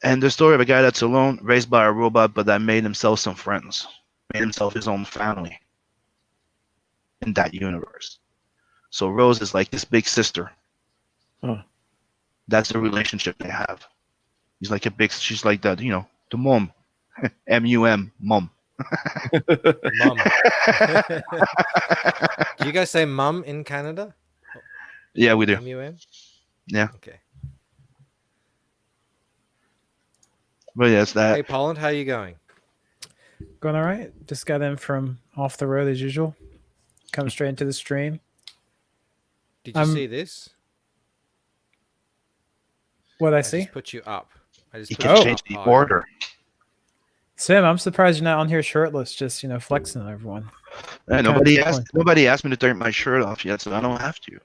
And the story of a guy that's alone, raised by a robot, but that made himself some friends, made himself his own family in that universe. So Rose is like this big sister. Huh. That's the relationship they have. She's like that, the mom, M-U-M, mom. Mum. Do you guys say mum in Canada? Yeah, we do. M-U-M? Yeah. Okay. But yeah, it's that. Hey, Poland, how you going? Going all right. Just got in from off the road as usual. Come straight into the stream. Did you see this? What I I see? just put you up. I just You put can you change up the higher. order. Sim, I'm surprised you're not on here shirtless, just flexing on everyone. Nobody asked me to take my shirt off yet, so I don't have to.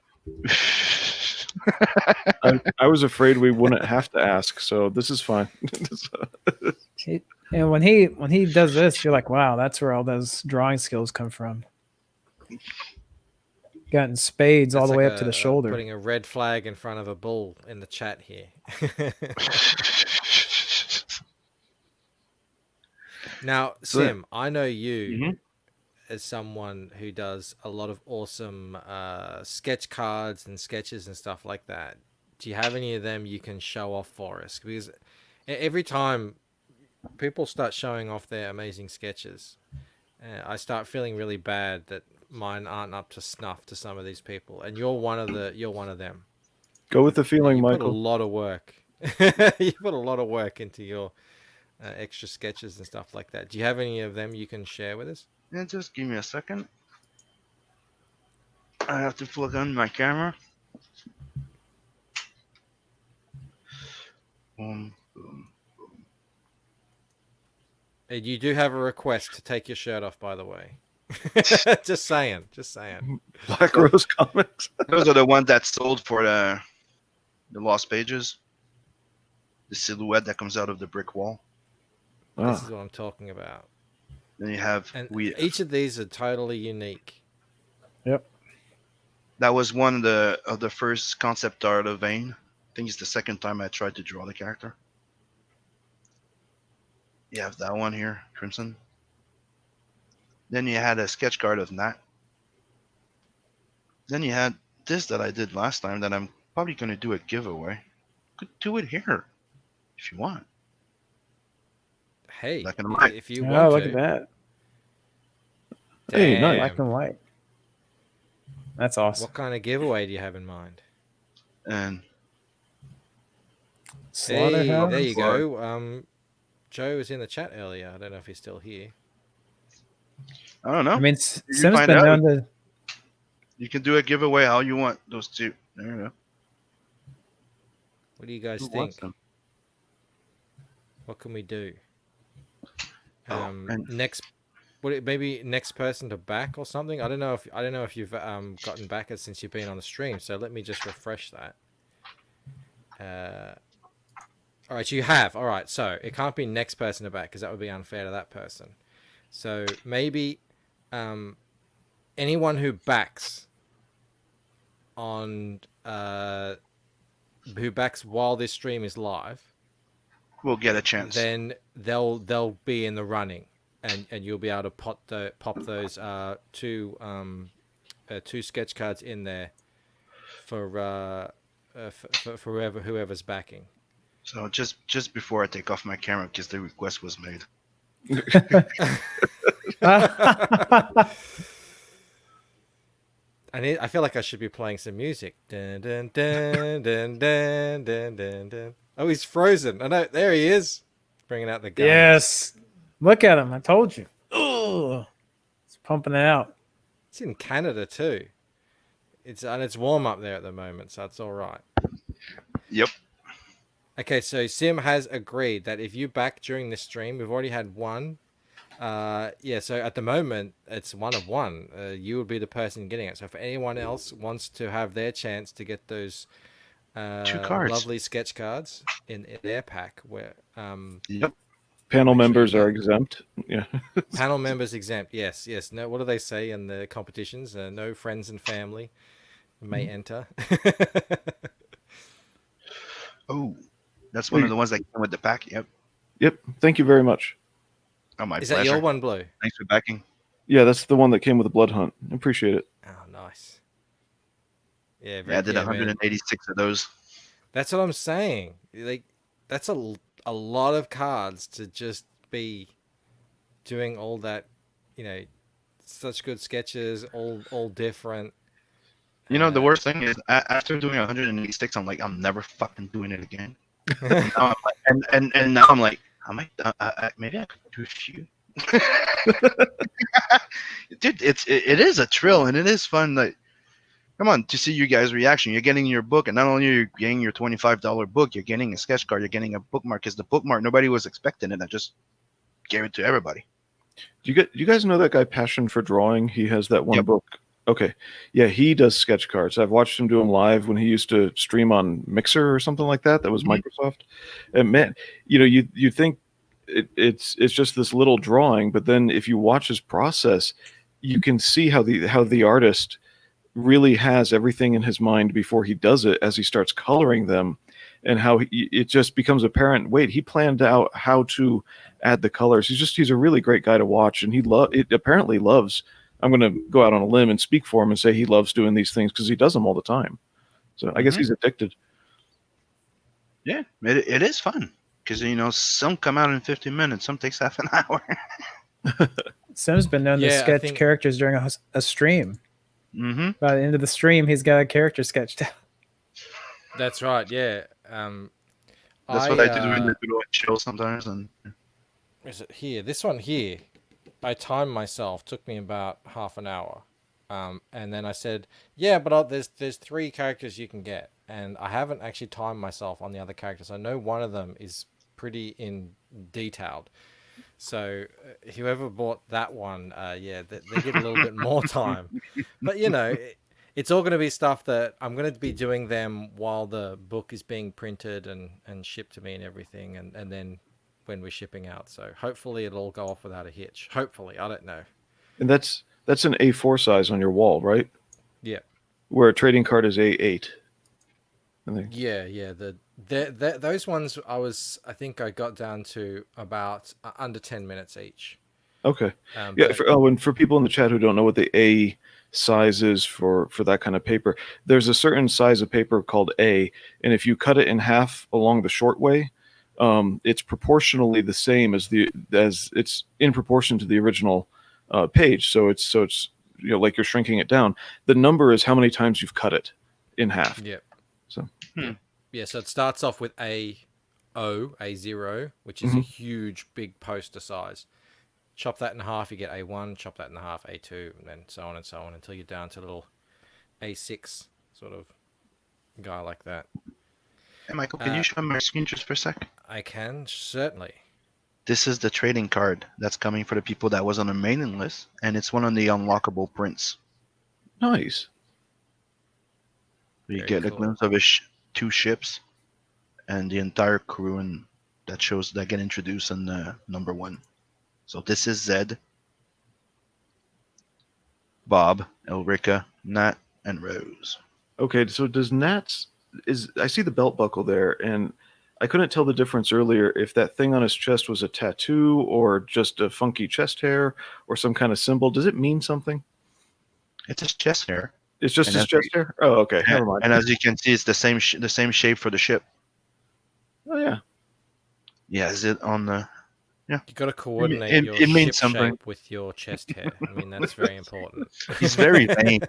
I was afraid we wouldn't have to ask, so this is fine. And when he does this, you're like, wow, that's where all those drawing skills come from. Gotten spades all That's the way like up to the shoulder. Putting a red flag in front of a bull in the chat here. Now, Sim, I know you as someone who does a lot of awesome sketch cards and sketches and stuff like that. Do you have any of them you can show off for us? Because every time people start showing off their amazing sketches, I start feeling really bad that mine aren't up to snuff to some of these people, and you're one of them. Go with the feeling, You Michael. put a lot of work. You put a lot of work into your extra sketches and stuff like that. Do you have any of them you can share with us? Yeah, just give me a second. I have to plug on my camera. Boom. And you do have a request to take your shirt off, by the way. Just saying. Black Rose Comics. Those are the ones that sold for the lost pages. The silhouette that comes out of the brick wall. This is what I'm talking about. Then you have each of these are totally unique. Yep. That was one of the first concept art of Vane. I think it's the second time I tried to draw the character. You have that one here, Crimson. Then you had a sketch card of Nat. Then you had this that I did last time that I'm probably going to do a giveaway. Could do it here if you want. Hey, Black and white. if you want to. Look at that. Hey, nice. Black and white. That's awesome. What kind of giveaway do you have in mind? And Slaughterhouse. There you go. Joe was in the chat earlier. I don't know if he's still here. I don't know. I mean, You Sim's find been out. known to. You can do a giveaway how you want those two. There you go. What do you guys Who think? wants them? What can we do? And- Maybe next person to back or something. I don't know if you've gotten backers since you've been on the stream. So let me just refresh that. All right, you have. All right, so it can't be next person to back because that would be unfair to that person. So maybe anyone who backs on who backs while this stream is live, We'll get a chance. then they'll be in the running, and you'll be able to pop those two sketch cards in there for whoever's backing. So just before I take off my camera, because the request was made. I feel like I should be playing some music. Dun, dun, dun, dun, dun, dun, dun, dun. Oh, he's frozen. I know. There he is. Bringing out the gun. Yes. Look at him. I told you. Oh, it's pumping it out. It's in Canada too. It's warm up there at the moment, so it's all right. Yep. Okay, so Sim has agreed that if you back during this stream, we've already had one. Yeah, so at the moment it's 1 of 1. You would be the person getting it. So if anyone else wants to have their chance to get those 2 cards, lovely sketch cards in their pack, where yep, Panel members are exempt. Yeah. panel members exempt. Yes. No, what do they say in the competitions? No friends and family may enter. Oh, that's one of the ones that came with the pack. Yep. Yep. Thank you very much. Oh, my Is pleasure. that your one, Blue? Thanks for backing. Yeah, that's the one that came with the blood hunt. Appreciate it. Oh, nice. Yeah, Yeah, I did 186 of those. That's what I'm saying. Like, that's a lot of cards to just be doing all that, such good sketches, all different. You know, the worst thing is after doing 186, I'm like, I'm never fucking doing it again. And now I'm like, and now I'm like, maybe I could do a few. Dude, it is a thrill and it is fun. Like, come on, to see you guys' reaction. You're getting your book, and not only are you getting your $25 book, you're getting a sketch card, you're getting a bookmark. Because the bookmark, nobody was expecting it. I just gave it to everybody. Do you guys know that guy Passion for Drawing? He has that one Yep. book. Okay. Yeah, he does sketch cards. I've watched him do them live when he used to stream on Mixer or something like that. That was Microsoft. And man, you think it's just this little drawing, but then if you watch his process, you can see how the artist really has everything in his mind before he does it as he starts coloring them, and how it just becomes apparent. Wait, he planned out how to add the colors. He's a really great guy to watch, and he apparently loves. I'm going to go out on a limb and speak for him and say he loves doing these things because he does them all the time. So I guess he's addicted. Yeah, it is fun because some come out in 15 minutes, some takes half an hour. Sim's been known to Yeah, I sketch think- characters during a stream. Mm-hmm. By the end of the stream, he's got a character sketched out. That's right. Yeah. That's what I do when I do a chill sometimes. And Is it here? This one here, I timed myself. Took me about half an hour, and then I said, "Yeah, but there's 3 characters you can get," and I haven't actually timed myself on the other characters. I know one of them is pretty in detailed, so whoever bought that one, they get a little bit more time. But it's all going to be stuff that I'm going to be doing them while the book is being printed and shipped to me and everything, and then when we're shipping out. So hopefully it'll all go off without a hitch. Hopefully, I don't know. And that's an A4 size on your wall, right? Yeah. Where a trading card is A8. I think. Yeah. Those ones I think I got down to about under 10 minutes each. Okay. But- And for people in the chat who don't know what the A size is for that kind of paper, there's a certain size of paper called A, and if you cut it in half along the short way, it's proportionally the same as it's in proportion to the original page. So it's like you're shrinking it down. The number is how many times you've cut it in half. Yeah. So Yeah, so it starts off with A A0, which is a huge, big poster size. Chop that in half, you get A1. Chop that in half, A2, and then so on and so on until you're down to a little A6 sort of guy like that. Hey, Michael, can you show my screen just for a sec? I can, certainly. This is the trading card that's coming for the people that was on the mailing list, and it's one of the unlockable prints. Nice. You Very get a cool. glimpse of 2 ships and the entire crew, and that get introduced in number 1. So this is Zed, Bob, Elrica, Nat, and Rose. Okay, so does Nat's I see the belt buckle there, and I couldn't tell the difference earlier if that thing on his chest was a tattoo or just a funky chest hair or some kind of symbol. Does it mean something? It's his chest hair. It's just his chest hair? Oh, okay. Never mind. And as you can see, it's the same shape for the ship. Oh, yeah. Yeah, is it on the... Yeah. You got to coordinate your it means ship something. shape with your chest hair. I mean, that's very important. He's very vain.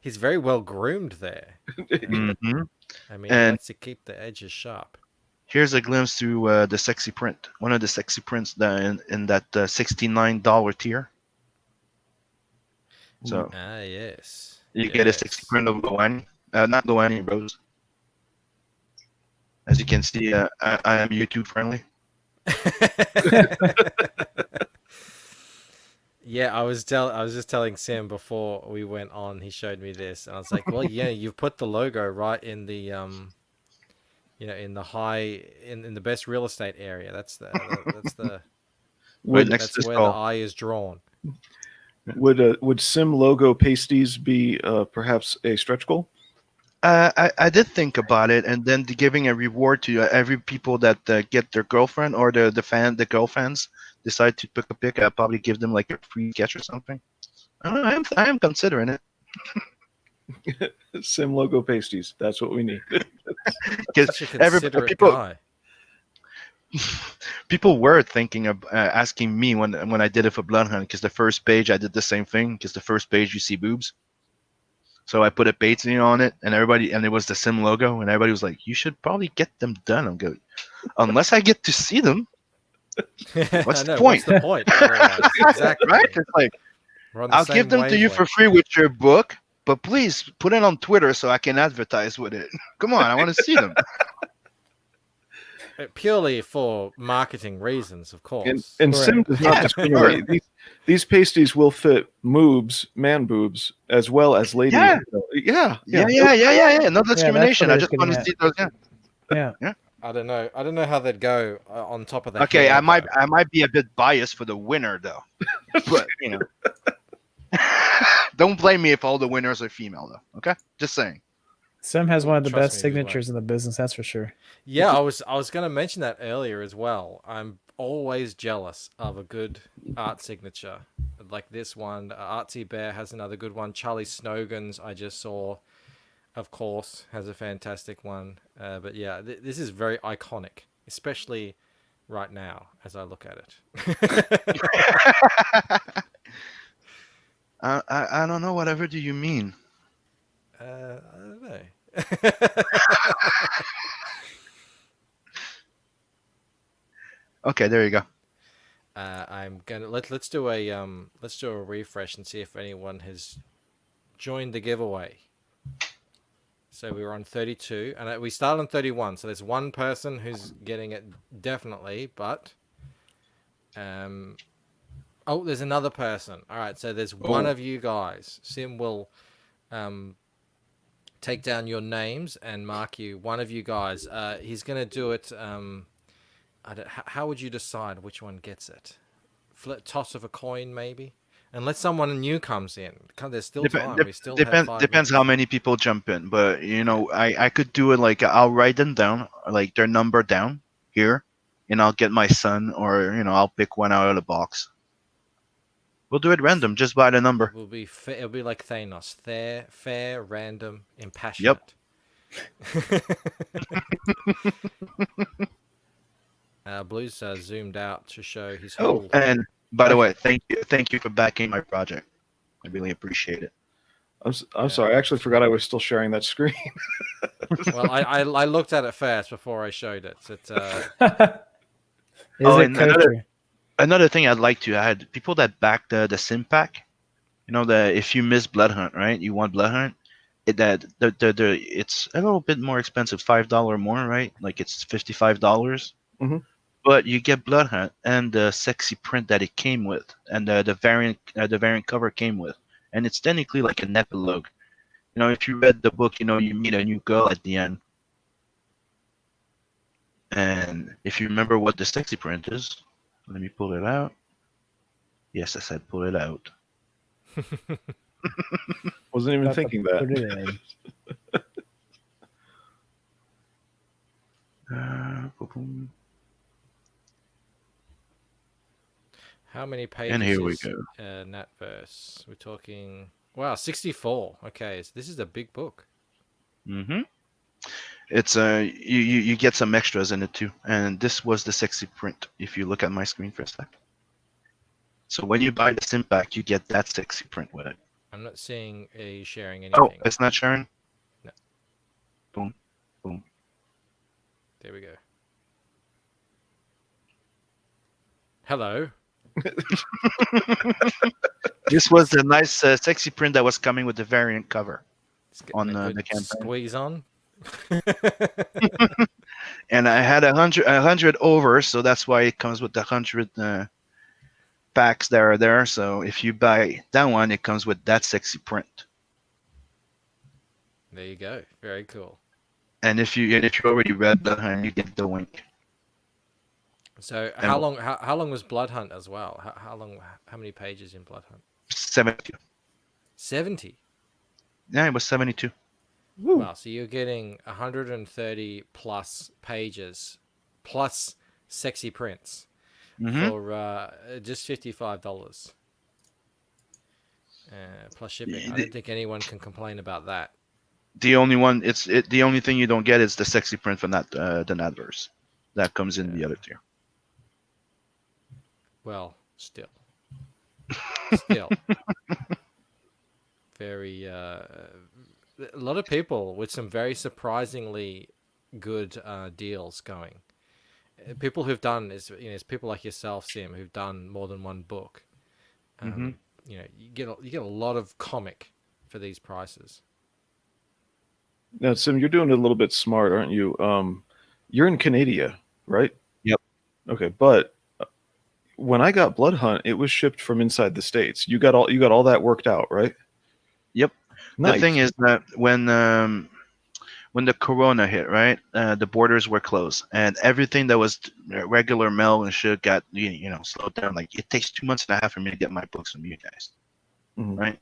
He's very well groomed there. Mm-hmm. I mean, And- he likes to keep the edges sharp. Here's a glimpse through the sexy print. One of the sexy prints in that $69 tier. So Ah, yes. you get a sexy print of Luani. Not Luani, Rose. As you can see, I am YouTube friendly. Yeah, I was just telling Sam before we went on. He showed me this, and I was like, "Well, yeah, you've put the logo right in the in the best real estate area. That's the Right next to that's this where call. the eye is drawn." Would Sim logo pasties be perhaps a stretch goal? I did think about it, and then giving a reward to every people that get their girlfriend or the girl fans decide to pick a pick. I'll probably give them like a free sketch or something. I don't know, I am considering it. Sim logo pasties. That's what we need. Because Such a considerate guy. people were thinking of asking me when I did it for Bloodhunt, because the first page I did the same thing, because the first page you see boobs. So I put a painting on it, and it was the Sim logo, and everybody was like, "You should probably get them done." I'm going, unless I get to see them, what's the point? What's the point? Otherwise? Exactly. Right? It's like, We're on the I'll give same them to you for wavelength. free with your book, but please put it on Twitter so I can advertise with it. Come on, I want to see them. Purely for marketing reasons, of course. And Sim does not Yeah, discriminate. These pasties will fit man boobs, as well as lady. Yeah. Yeah. No discrimination. what I I was just want to getting see those. Yeah. Yeah. I don't know how they'd go on top of that. Okay, I might be a bit biased for the winner though, but don't blame me if all the winners are female though. Okay, just saying. Sim has one of the Trust best me, he's signatures in the business, that's for sure. Yeah, I was going to mention that earlier as well. I'm always jealous of a good art signature like this one. Artsy Bear has another good one. Charlie Snogan's I just saw, of course, has a fantastic one. But yeah, this is very iconic, especially right now as I look at it. I don't know. Whatever do you mean? I don't know. Okay, there you go. I'm gonna let's do a refresh and see if anyone has joined the giveaway. So we were on 32, and we started on 31. So there's one person who's getting it definitely, but oh, there's another person. All right, so there's one of you guys. Sim will take down your names and mark you. One of you guys. He's gonna do it. How would you decide which one gets it? Toss of a coin, maybe. Unless someone new comes in, there's still time. We still have 5 Depends minutes. how many people jump in, but I could do it like I'll write them down, like their number down here, and I'll get my son, or I'll pick one out of the box. We'll do it random, just by the number. It'll be like Thanos, fair, random, impassionate. Blue's zoomed out to show his whole. And by the way, thank you for backing my project. I really appreciate it. I'm sorry. I actually forgot I was still sharing that screen. Well, I looked at it first before I showed it. It's Is Oh, it and another Kotri? another thing I'd like to add: people that back the sim pack. You know, the if you miss Blood Hunt, right? You want Blood Hunt. That the it's a little bit more expensive, $5 more, right? Like it's $55. Mhm. But you get Blood Hunt and the sexy print that it came with, and the variant cover came with, and it's technically like an epilogue. You know, if you read the book, you know you meet a new girl at the end, and if you remember what the sexy print is, let me pull it out. Yes, I said pull it out. Wasn't even thinking that. Put it in. Boom. how many pages And here we is go. NATVERSE? We're talking 64. Okay, so this is a big book. Mm-hmm. It's you get some extras in it too, and this was the sexy print. If you look at my screen for a sec. So when you buy the sim pack, you get that sexy print with it. I'm not seeing a sharing Oh, anything. it's not sharing. No. Boom, boom. There we go. Hello. This was the nice sexy print that was coming with the variant cover It's getting on a the good campaign. squeeze on. And I had 100 over, so that's why it comes with the 100 packs that are there. So if you buy that one, it comes with that sexy print. There you go. Very cool. And if you already read the Hunt, you get the wink. So And how long was Blood Hunt as well? How many pages in Blood Hunt? 70. 70. Yeah, it was 72. Woo. Wow, so you're getting 130 plus pages plus sexy prints Mm-hmm. for just $55 plus shipping. I don't think anyone can complain about that. The only one, the only thing you don't get is the sexy print from that the NATVERSE. That comes in the other tier. Well, still very a lot of people with some very surprisingly good deals going. People who've done is people like yourself, Sim, who've done more than one book. Mm-hmm. You get a lot of comic for these prices. Now, Sim, you're doing it a little bit smart, aren't you? You're in Canada, right? Yep. Okay, but when I got Blood Hunt, it was shipped from inside the States. You got all that worked out, right? Yep. Nice. The thing is that when the corona hit, right, the borders were closed, and everything that was regular mail and shit got slowed down. Like it takes 2.5 months for me to get my books from you guys, Mhm. right?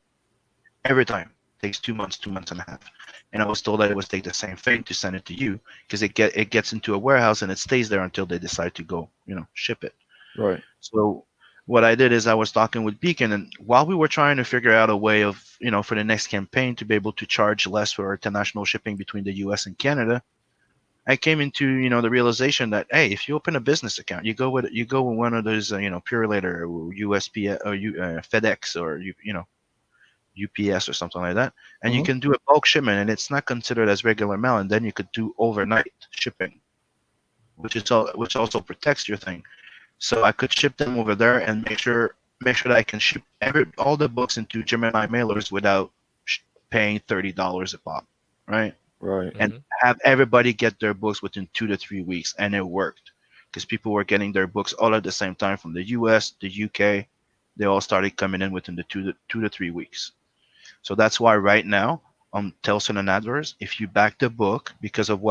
Every time it takes 2.5 months, and I was told that it would take the same thing to send it to you because it gets into a warehouse and it stays there until they decide to go ship it. Right. So what I did is I was talking with Beacon, and while we were trying to figure out a way of, for the next campaign to be able to charge less for international shipping between the US and Canada, I came into, the realization that, hey, if you open a business account, you go with one of those, Purelator or USPS or FedEx or, UPS or something like that, and you Mhm. can do a bulk shipment, and it's not considered as regular mail, and then you could do overnight shipping, which also protects your thing. So I could ship them over there and make sure that I can ship all the books into Gemini mailers without paying $30 a pop, right? Right. And have everybody get their books within 2 to 3 weeks, and it worked because people were getting their books all at the same time from the US, the UK. They all started coming in within the 2 to 3 weeks. So that's why right now on Telson and NATVERSE, if you back the book because of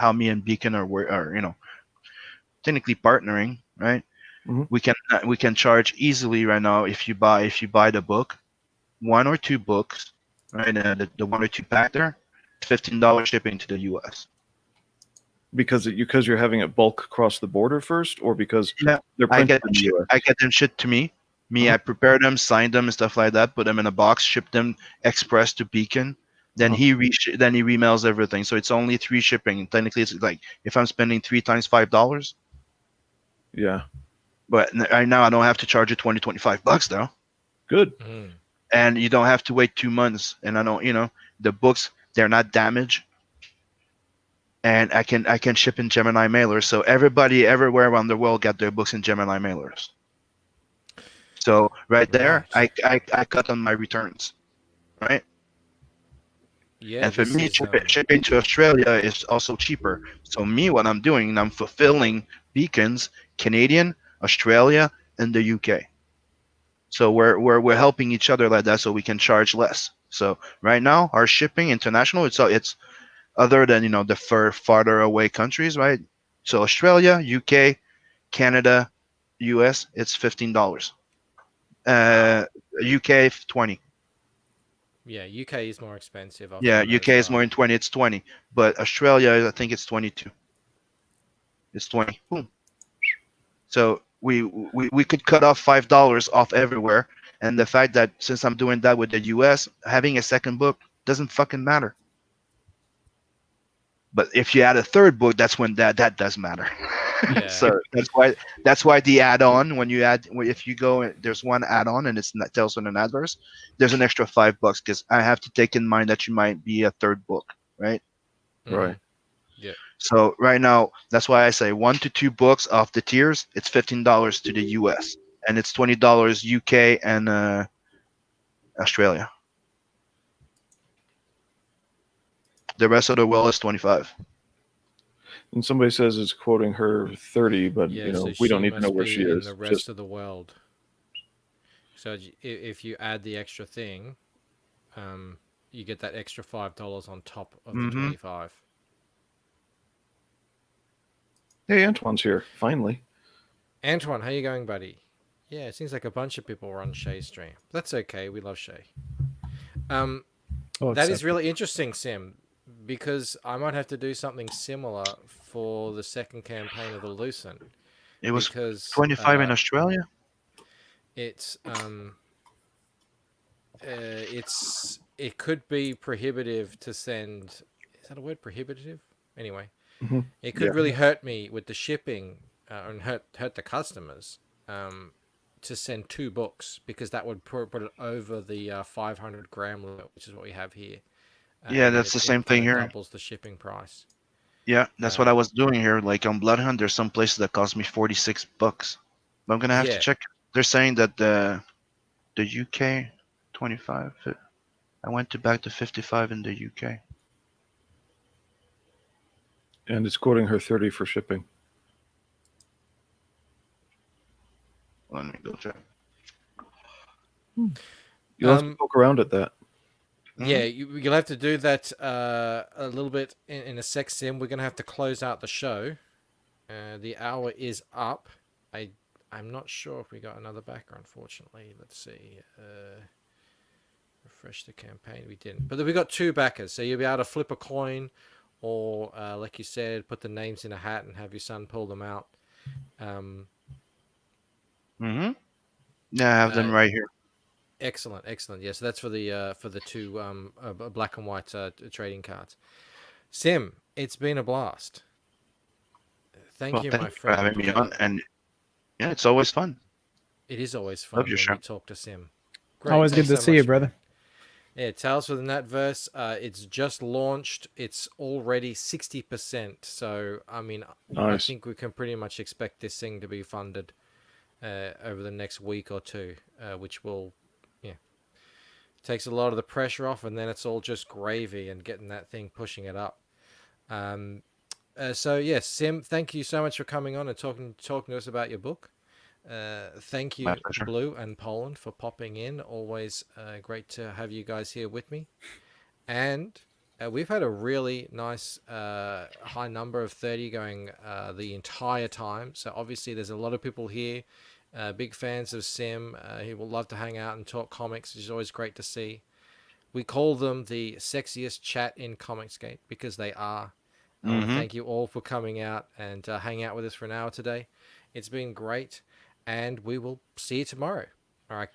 how me and Beacon are technically partnering, right? Mhm. We can charge easily right now if you buy the book, 1 or 2 books, right? The 1 or 2 pack there, $15 shipping to the US. Because you're having it bulk across the border first, or because Yeah, they're I printed get in the US? I get them shipped to me. I prepare them, sign them, and stuff like that. Put them in a box, ship them express to Beacon. Then he remails everything. So it's only 3 shipping. Technically, it's like if I'm spending 3 times $5. Yeah. But right now I don't have to charge you $25 though. Good. and you don't have to wait 2 months. And I know, the books, they're not damaged, and I can ship in Gemini mailers, so everybody everywhere around the world got their books in Gemini mailers. So right there, Right. I cut on my returns, right? Yeah, And for this me, is shipping to Australia is also cheaper. So me, what I'm doing, I'm fulfilling beacons, Canadian, Australia, and the UK. So we're helping each other like that, so we can charge less. So right now, our shipping international, it's other than the farther away countries, right? So Australia, UK, Canada, US, it's $15. UK 20. yeah, UK is more expensive. I Yeah, found that UK as is more well. than 20. It's 20, but Australia, I think it's 22. It's 20. Boom. So we could cut off $5 off everywhere, and the fact that since I'm doing that with the US, having a second book doesn't fucking matter. But if you add a third book, that's when that does matter. Yeah. So that's why the add-on, if you go, there's one add-on and it's not Tales from the NATVERSE, there's an extra $5 because I have to take in mind that you might be a third book, right? Right. Yeah. So right now, that's why I say 1 to 2 books off the tiers, it's $15 to the US, and it's $20 UK and Australia. The rest of the world is 25. And somebody says it's quoting her 30, but Yeah, so we she don't need to know must where be she in is. the rest Just of the world. So if you add the extra thing, you get that extra $5 on top of the 25. hey, Antoine's here finally. Antoine, how you going, buddy? Yeah, it seems like a bunch of people were on Shay's stream. That's okay. We love Shay. That is really interesting, Sim, because I might have to do something similar for the second campaign of the Lucent. It was because 25 in Australia. It could be prohibitive to send. Is that a word? Prohibitive? Anyway, it could really hurt me with the shipping and hurt the customers to send 2 books, because that would put it over the 500 gram limit, which is what we have here. Yeah, that's the same thing here. Doubles the shipping price. Yeah, that's what I was doing here. Like on Bloodhound, there's some places that cost me $46. But I'm gonna have to check. They're saying that the UK 25. I went back to 55 in the UK. And it's quoting her 30 for shipping. Let me go check. You'll have to poke around at that. Yeah, you'll have to do that a little bit in a sec, Sim. We're going to have to close out the show. The hour is up. I'm not sure if we got another backer, unfortunately. Let's see. Refresh the campaign. We didn't. But we got 2 backers, so you'll be able to flip a coin, or, like you said, put the names in a hat and have your son pull them out. Yeah, I have them right here. Excellent. Yeah, so that's for the 2 black and white trading cards. Sim, it's been a blast. Thank you, my friend, for having me on. And yeah, it's always fun. It is always fun when we talk to Sim. Great. Always good to see you, brother. Yeah, Tales for the NATVERSE. It's just launched. It's already 60%. So I mean, nice. I think we can pretty much expect this thing to be funded over the next week or 2, which will, takes a lot of the pressure off, and then it's all just gravy and getting that thing, pushing it up. So yes, Sim, thank you so much for coming on and talking to us about your book. Thank you, Blue and Poland, for popping in. Always great to have you guys here with me. And we've had a really nice high number of 30 going the entire time. So obviously there's a lot of people here, big fans of Sim. He will love to hang out and talk comics, which is always great to see. We call them the sexiest chat in Comicsgate, because they are. I want to thank you all for coming out and hanging out with us for an hour today. It's been great, and we will see you tomorrow. All right, guys.